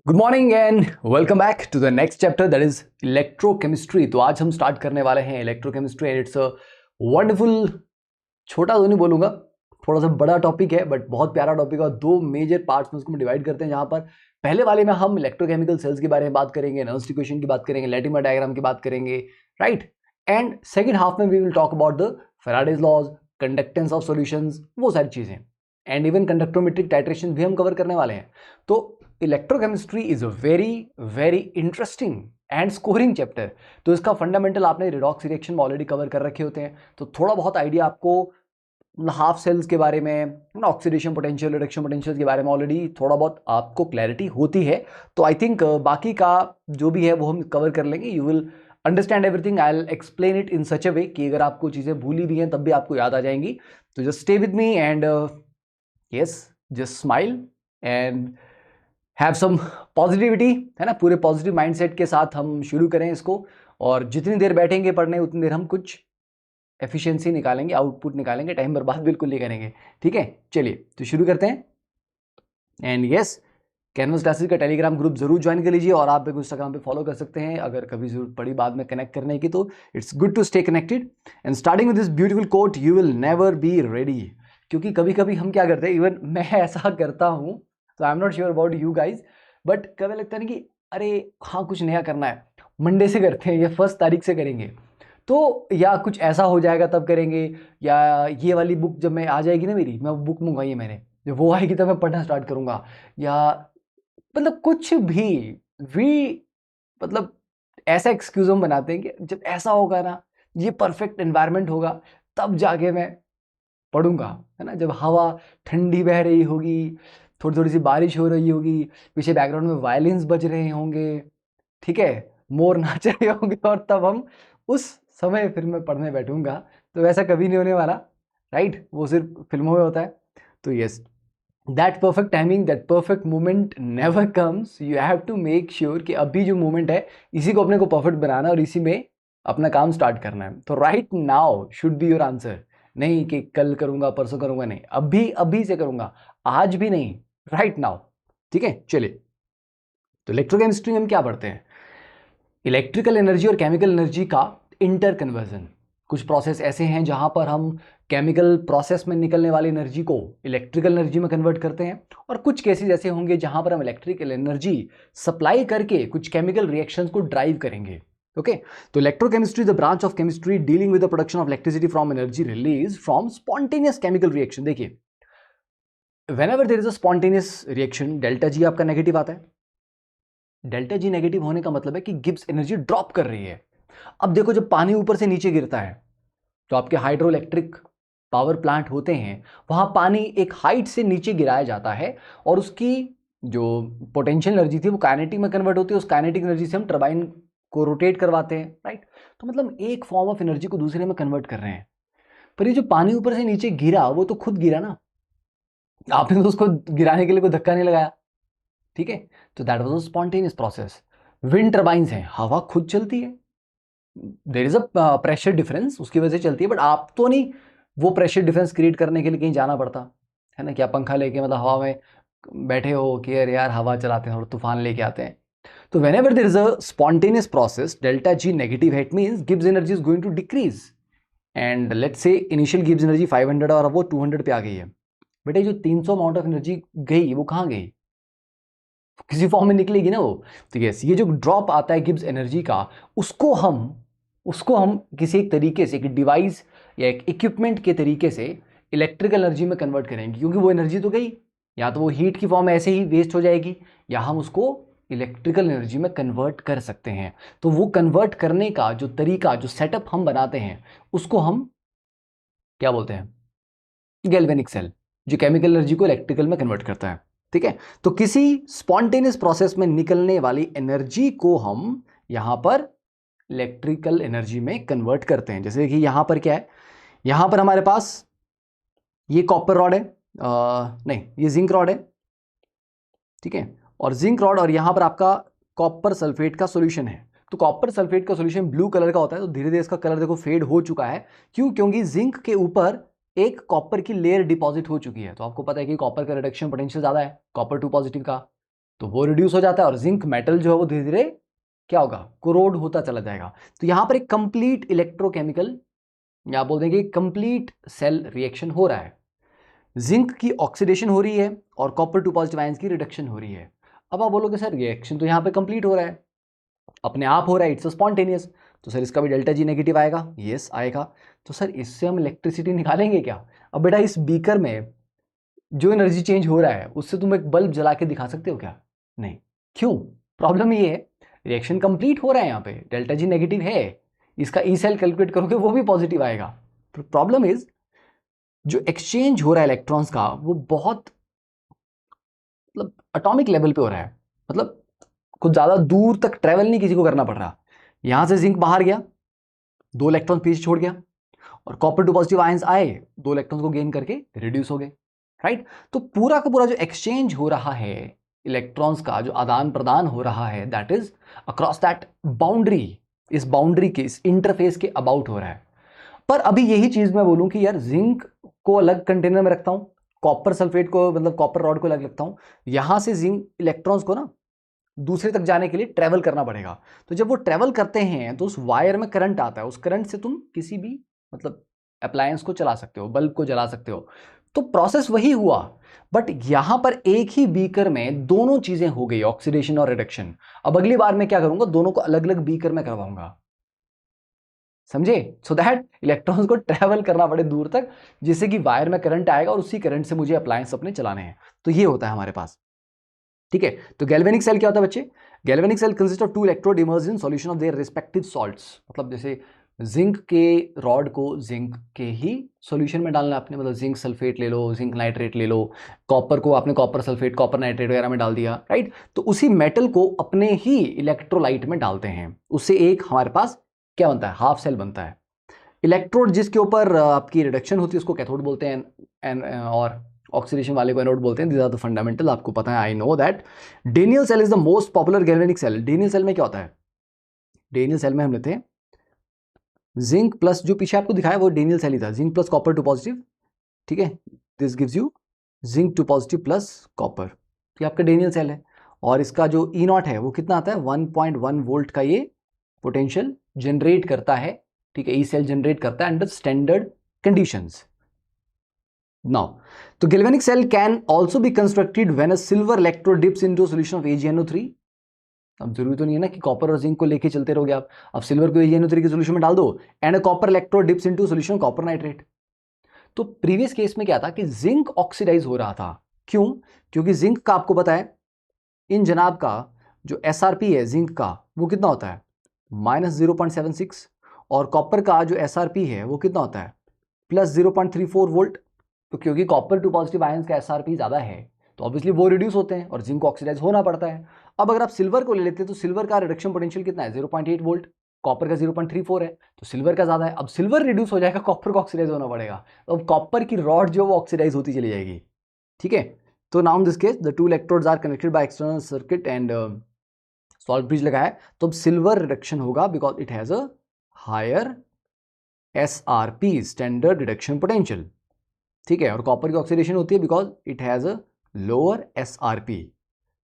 Good morning and welcome back to the next chapter that is electrochemistry. तो आज हम start करने वाले हैं electrochemistry and it's a wonderful, छोटा तो नहीं बोलूंगा, थोड़ा सा बड़ा टॉपिक है बट बहुत प्यारा टॉपिक है। और दो मेजर पार्ट्स में उसको डिवाइड करते हैं, जहां पर पहले वाले में हम इलेक्ट्रोकेमिकल सेल्स के बारे में बात करेंगे, नर्स इक्वेशन की बात करेंगे, लैटिमर डायग्राम की बात करेंगे, राइट। एंड सेकेंड हाफ में we will talk about the Faraday's laws, conductance of solutions, वो सारी चीजें, एंड इवन कंडक्टोमेट्रिक टाइट्रेशन भी हम कवर करने वाले हैं। तो electrochemistry is a very very interesting and scoring chapter. तो इसका फंडामेंटल आपने रिडॉक्स रिएक्शन में ऑलरेडी कवर कर रखे होते हैं, तो थोड़ा बहुत आइडिया आपको हाफ सेल्स के बारे में, ऑक्सीडेशन पोटेंशियल, रिडक्शन पोटेंशियल के बारे में ऑलरेडी थोड़ा बहुत आपको क्लैरिटी होती है। तो आई थिंक बाकी का जो भी है वो हम कवर कर लेंगे। You will understand everything, I will explain it in such a way कि अगर आपको चीज़ें भूली भी हैं तब भी आपको याद आ जाएंगी। तो just stay with me and yes, just smile and have some positivity, है ना। पूरे पॉजिटिव माइंडसेट के साथ हम शुरू करें इसको, और जितनी देर बैठेंगे पढ़ने उतनी देर हम कुछ एफिशिएंसी निकालेंगे, आउटपुट निकालेंगे, टाइम बर्बाद बिल्कुल नहीं करेंगे। ठीक है, चलिए तो शुरू करते हैं। एंड यस, कैनवस क्लासेस का टेलीग्राम ग्रुप जरूर ज्वाइन कर लीजिए, और आप मेरे को इंस्टाग्राम पे फॉलो कर सकते हैं अगर कभी जरूरत पड़ी बाद में कनेक्ट करने की। तो it's good to stay connected and starting with this beautiful quote, you will never be ready. क्योंकि कभी कभी हम क्या करते हैं, इवन मैं ऐसा करता हूँ, तो I am not sure about you guys, but कभी लगता है ना कि अरे हाँ कुछ नया करना है, मंडे से करते हैं या 1 तारीख से करेंगे, तो या कुछ ऐसा हो जाएगा तब करेंगे, या ये वाली बुक जब मैं आ जाएगी ना, मेरी मैं बुक मंगवाई है मैंने, जब वो आएगी तब मैं पढ़ना स्टार्ट करूंगा, या मतलब कुछ भी मतलब ऐसा एक्सक्यूज हम बनाते हैं कि जब ऐसा होगा ना, ये परफेक्ट एनवायरनमेंट होगा, तब जाके मैं पढ़ूंगा, है ना। जब हवा ठंडी बह रही होगी, थोड़ी थोड़ी सी बारिश हो रही होगी, पीछे बैकग्राउंड में वायलिन्स बज रहे होंगे, ठीक है, मोर नाच रहे होंगे, और तब हम उस समय फिर मैं पढ़ने बैठूंगा। तो वैसा कभी नहीं होने वाला, राइट, वो सिर्फ फिल्मों में होता है। तो yes, that perfect timing, that perfect moment never comes. You have to make sure कि अभी जो मोमेंट है इसी को अपने को परफेक्ट बनाना है और इसी में अपना काम स्टार्ट करना है। तो right now should be your answer, नहीं कि कल करूंगा परसों करूंगा, नहीं, अभी अभी से करूंगा, आज भी नहीं, राइट नाउ। ठीक है, चलिए। तो इलेक्ट्रोकेमिस्ट्री में हम क्या पढ़ते हैं? इलेक्ट्रिकल एनर्जी और केमिकल एनर्जी का इंटर कन्वर्जन। कुछ प्रोसेस ऐसे हैं जहां पर हम केमिकल प्रोसेस में निकलने वाली एनर्जी को इलेक्ट्रिकल एनर्जी में कन्वर्ट करते हैं, और कुछ केसेस ऐसे होंगे जहां पर हम इलेक्ट्रिकल एनर्जी सप्लाई करके कुछ केमिकल रिएक्शंस को ड्राइव करेंगे। ओके, तो electrochemistry the branch of chemistry dealing with the production of electricity from energy release from spontaneous chemical reaction. देखिए, whenever there is a spontaneous reaction, delta G आपका negative आता है। Delta G negative होने का मतलब है कि गिब्स एनर्जी ड्रॉप कर रही है। अब देखो, जब पानी ऊपर से नीचे गिरता है, तो आपके हाइड्रो इलेक्ट्रिक पावर प्लांट होते हैं, वहां पानी एक हाइट से नीचे गिराया जाता है, और उसकी जो पोटेंशियल एनर्जी थी वो काइनेटिक में कन्वर्ट होती है। उस काइनेटिक एनर्जी से हम टरबाइन को रोटेट करवाते हैं, राइट। तो मतलब एक फॉर्म ऑफ एनर्जी को दूसरे में कन्वर्ट कर रहे हैं। पर ये जो पानी ऊपर से नीचे गिरा, वो तो खुद गिरा ना, आपने तो उसको गिराने के लिए कोई धक्का नहीं लगाया, ठीक है। तो that was a spontaneous process. Wind turbines हैं, हवा खुद चलती है, there is a pressure difference, उसकी वजह से चलती है, बट आप तो नहीं वो प्रेशर डिफरेंस क्रिएट करने के लिए कहीं जाना पड़ता है ना, क्या पंखा लेके मतलब हवा में बैठे हो कि यार यार हवा चलाते हैं और तूफान लेके आते हैं। तो whenever there is a spontaneous process, delta G negative है, it means Gibbs energy is going to decrease, and let's say initial Gibbs energy 500 और अब वो 200 पे आ गई है। बेटे जो 300 अमाउंट ऑफ एनर्जी गई वो कहाँ गई? किसी फॉर्म में निकलेगी ना वो। तो यस, ये जो ड्रॉप आता है गिब्स एनर्जी का, उसको हम किसी एक तरीके से, एक डिवाइस या एक इक्विपमेंट के तरीके से इलेक्ट्रिकल एनर्जी में कन्वर्ट करेंगे, क्योंकि वो एनर्जी तो गई, या तो वो हीट की फॉर्म में ऐसे ही वेस्ट हो जाएगी, या हम उसको इलेक्ट्रिकल एनर्जी में कन्वर्ट कर सकते हैं। तो वो कन्वर्ट करने का जो तरीका, जो सेटअप हम बनाते हैं, उसको हम क्या बोलते हैं? गैल्वेनिक सेल, जो केमिकल एनर्जी को इलेक्ट्रिकल में कन्वर्ट करता है। ठीक है, तो किसी स्पॉन्टेनियस प्रोसेस में निकलने वाली एनर्जी को हम यहां पर इलेक्ट्रिकल एनर्जी में कन्वर्ट करते हैं। जैसे कि यहां पर क्या है, यहां पर हमारे पास ये कॉपर रॉड है, नहीं ये जिंक रॉड है, ठीक है, और जिंक रॉड, और यहां पर आपका कॉपर सल्फेट का सॉल्यूशन है। तो कॉपर सल्फेट का सॉल्यूशन ब्लू कलर का होता है, तो धीरे धीरे इसका कलर देखो फेड हो चुका है। क्यों? क्योंकि जिंक के ऊपर एक कॉपर की लेयर डिपॉजिट हो चुकी है। तो आपको पता है कि कॉपर का रिडक्शन पोटेंशियल ज्यादा है कॉपर 2 पॉजिटिव का, तो वो रिड्यूस हो जाता है और जिंक मेटल जो है वो धीरे धीरे क्या होगा, कोरोड होता चला जाएगा। तो यहां पर एक कंप्लीट इलेक्ट्रोकेमिकल या बोल देंगे कंप्लीट सेल रिएक्शन हो रहा है। जिंक की ऑक्सीडेशन हो रही है और कॉपर 2 पॉजिटिव आयंस की रिडक्शन हो रही है। अब आप बोलोगे सर रिएक्शन तो यहाँ पे कंप्लीट हो रहा है, अपने आप हो रहा है, इट्स स्पॉन्टेनियस, तो सर इसका भी डेल्टा जी नेगेटिव आएगा। यस आएगा। तो सर इससे हम इलेक्ट्रिसिटी निकालेंगे क्या? अब बेटा इस बीकर में जो एनर्जी चेंज हो रहा है उससे तुम एक बल्ब जला के दिखा सकते हो क्या? नहीं। क्यों? प्रॉब्लम ये है रिएक्शन कंप्लीट हो रहा है, यहाँ पे डेल्टा जी नेगेटिव है, इसका ई सेल कैलकुलेट करोगे वो भी पॉजिटिव आएगा। प्रॉब्लम इज जो एक्सचेंज हो रहा है इलेक्ट्रॉन्स का वो बहुत मतलब एटॉमिक लेवल पे हो रहा है, मतलब कुछ ज्यादा दूर तक ट्रेवल नहीं किसी को करना पड़ रहा। यहां से जिंक बाहर गया, 2 इलेक्ट्रॉन पीछे छोड़ गया, और कॉपर 2 पॉजिटिव आयंस आए, 2 इलेक्ट्रॉन्स को गेन करके रिड्यूस हो गए, राइट। तो पूरा का पूरा जो एक्सचेंज हो रहा है इलेक्ट्रॉन्स का, जो आदान प्रदान हो रहा है, that is across that boundary, इस बाउंड्री के, इस इंटरफेस के अबाउट हो रहा है। पर अभी यही चीज मैं बोलूं कि यार जिंक को अलग कंटेनर में रखता हूं, कॉपर सल्फेट को मतलब कॉपर रॉड को अलग रखता हूं, यहां से जिंक इलेक्ट्रॉन्स को ना दूसरे तक जाने के लिए ट्रेवल करना पड़ेगा। तो जब वो ट्रेवल करते हैं तो उस वायर में करंट आता है, उस करंट से तुम किसी भी मतलब अप्लायंस को चला सकते हो, बल्ब को जला सकते हो। तो प्रोसेस वही हुआ, बट यहां पर एक ही बीकर में दोनों चीजें हो गई, ऑक्सीडेशन और रिडक्शन। अब अगली बार मैं क्या करूंगा, दोनों को अलग अलग बीकर में करवाऊंगा, समझे? सो दैट इलेक्ट्रॉन्स को ट्रेवल करना पड़े दूर तक, जिससे कि वायर में करंट आएगा और उसी करंट से मुझे अप्लायंस अपने चलाने हैं। तो ये होता है हमारे पास, ठीक है। तो गैल्वेनिक सेल क्या होता है बच्चे? Galvanic cell consist of 2 electrode immersed in solution of their respective salts. मतलब जैसे जिंक के रॉड को जिंक के ही सॉल्यूशन में डालना आपने, मतलब जिंक सल्फेट ले लो, जिंक नाइट्रेट ले लो, कॉपर को आपने कॉपर सल्फेट, कॉपर नाइट्रेट वगैरह में डाल दिया, राइट। तो उसी मेटल को अपने ही इलेक्ट्रोलाइट में डालते हैं, उससे एक हमारे पास क्या बनता है, हाफ सेल बनता है। इलेक्ट्रोड जिसके ऊपर आपकी रिडक्शन होती है उसको कैथोड बोलते हैं, और ऑक्सीडेशन वाले को एनोड बोलते हैं। दिस आर द फंडामेंटल, आपको पता है, I know that. Daniell cell is the most popular galvanic cell. Daniell cell में क्या होता है? डेनियल सेल में हम लेते हैं जिंक प्लस, जो पीछे आपको दिखाया वो डेनियल सेल ही था, जिंक प्लस कॉपर 2 पॉजिटिव, ठीक है। This gives you zinc 2 positive plus copper, तो ये आपका डेनियल सेल है। और इसका जो ई नॉट है वो कितना आता है, 1.1 वोल्ट का ये पोटेंशियल जनरेट करता है, ठीक है। ई सेल जनरेट करता है अंडर स्टैंडर्ड कंडीशंस। नाउ तो galvanic cell can also be constructed when a silver electrode dips into a solution of AgNO3। अब जरूरी तो नहीं है ना कि कॉपर और जिंक को लेके चलते रहोगे आप, अब सिल्वर को AgNO3 के सोल्यूशन में डाल दो, and a copper electrode dips into solution copper nitrate. तो प्रीवियस केस में क्या था कि जिंक ऑक्सीडाइज हो रहा था, क्यों? क्योंकि जिंक का आपको पता है, इन जनाब का जो SRP है जिंक का वो कितना होता है, -0.76, और कॉपर का जो SRP है वो कितना होता है, +0.34 वोल्ट। तो क्योंकि कॉपर 2 पॉजिटिव आयंस का SRP ज्यादा है तो ऑब्वियसली वो रिड्यूस होते हैं और जिंक को ऑक्सीडाइज होना पड़ता है। अब अगर आप सिल्वर को ले लेते हैं तो सिल्वर का रिडक्शन पोटेंशियल कितना है, 0.8 वोल्ट, कॉपर का 0.34 है, तो सिल्वर का ज्यादा है। अब सिल्वर रिड्यूस हो जाएगा, कॉपर को ऑक्सीडाइज होना पड़ेगा, तो अब कॉपर की रॉड जो वो ऑक्सीडाइज होती चली जाएगी, ठीक है। तो now in this case the 2 electrodes are connected by external circuit and salt bridge लगा है, तो अब सिल्वर रिडक्शन होगा because it has a higher SRP, standard reduction potential, ठीक है। और कॉपर की ऑक्सीडेशन होती है because it has a lower SRP,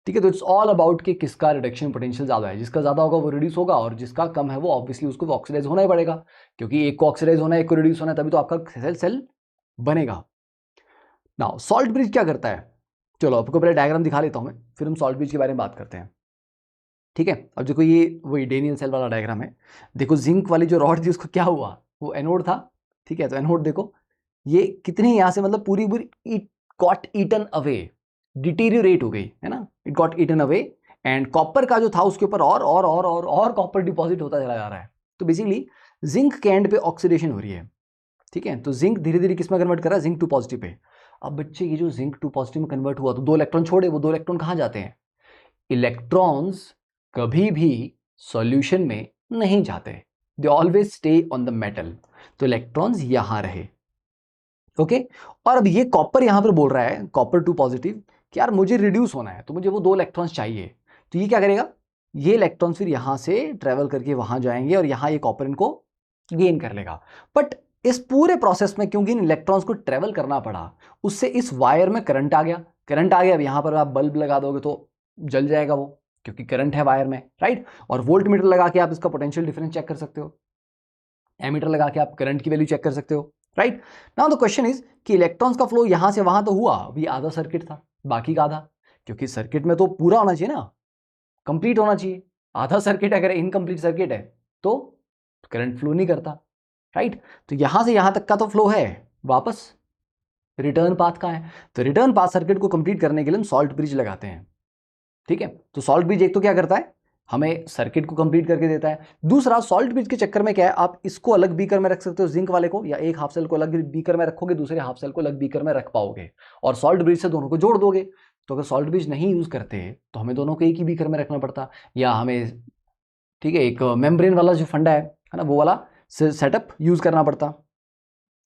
ठीक है। तो इट्स ऑल अबाउट कि किसका रिडक्शन पोटेंशियल ज्यादा है, जिसका ज्यादा होगा वो रिड्यूस होगा, और जिसका कम है वो ऑब्वियसली उसको ऑक्सीडाइज होना ही पड़ेगा, क्योंकि एक को ऑक्सीडाइज होना है, एक को रिड्यूस होना है, तभी तो आपका सेल बनेगा। नाउ सॉल्ट ब्रिज क्या करता है, चलो आपको पहले डायग्राम दिखा लेता हूं मैं, फिर हम सॉल्ट ब्रिज के बारे में बात करते हैं, ठीक है। अब देखो ये वही डेनियल सेल वाला डायग्राम है। देखो जिंक वाली जो रॉड थी उसको क्या हुआ, वो एनोड था, ठीक है। तो एनोड देखो ये कितनी यहां से मतलब पूरी पूरी it got eaten away, deteriorate हो गई है ना, it got eaten away, and copper का जो था उसके ऊपर और कॉपर डिपॉजिट होता चला जा रहा है। तो बेसिकली जिंक के एंड पे ऑक्सीडेशन हो रही है, ठीक है। तो जिंक धीरे धीरे किस में कन्वर्ट कर रहा है, जिंक 2 पॉजिटिव पे। अब बच्चे ये जो जिंक 2 पॉजिटिव में कन्वर्ट हुआ तो 2 इलेक्ट्रॉन छोड़े, वो 2 इलेक्ट्रॉन कहां जाते हैं, इलेक्ट्रॉन्स कभी भी सॉल्यूशन में नहीं जाते, they always stay on the metal, तो इलेक्ट्रॉन्स यहां रहे, ओके। और अब ये कॉपर यहां पर बोल रहा है, कॉपर 2 पॉजिटिव, कि यार मुझे रिड्यूस होना है तो मुझे वो 2 इलेक्ट्रॉन्स चाहिए। तो ये क्या करेगा, ये इलेक्ट्रॉन्स फिर यहां से ट्रेवल करके वहां जाएंगे और यहां ये कॉपर इनको गेन कर लेगा। बट इस पूरे प्रोसेस में क्योंकि इन इलेक्ट्रॉन्स को ट्रेवल करना पड़ा, उससे इस वायर में करंट आ गया, अब यहां पर आप बल्ब लगा दोगे तो जल जाएगा वो, क्योंकि करंट है वायर में, राइट। और वोल्ट मीटर लगा के आप इसका पोटेंशियल डिफरेंस चेक कर सकते हो, एमीटर लगा के आप करंट की वैल्यू चेक कर सकते हो, right. Now the question is कि इलेक्ट्रॉन्स का फ्लो यहां से वहां तो हुआ, अभी आधा सर्किट था, बाकी का आधा, क्योंकि सर्किट में तो पूरा होना चाहिए ना, कंप्लीट होना चाहिए। आधा सर्किट अगर इनकम्प्लीट सर्किट है तो करंट फ्लो नहीं करता, राइट। तो यहां से यहां तक का तो फ्लो है, वापस रिटर्न पाथ का है, तो रिटर्न पाथ सर्किट को कंप्लीट करने के लिए हम सॉल्ट ब्रिज लगाते हैं, ठीक है। तो सॉल्ट ब्रिज एक तो क्या करता है, हमें सर्किट को कंप्लीट करके देता है। दूसरा, सॉल्ट ब्रिज के चक्कर में क्या है, आप इसको अलग बीकर में रख सकते हो जिंक वाले को, या एक हाफ सेल को अलग बीकर में रखोगे, दूसरे हाफ सेल को अलग बीकर में रख पाओगे, और सॉल्ट ब्रिज से दोनों को जोड़ दोगे। तो अगर सॉल्ट ब्रिज नहीं यूज करते तो हमें दोनों को एक ही बीकर में रखना पड़ता, या हमें, ठीक है, एक मेम्ब्रेन वाला जो फंडा है ना, वो वाला सेटअप यूज करना पड़ता।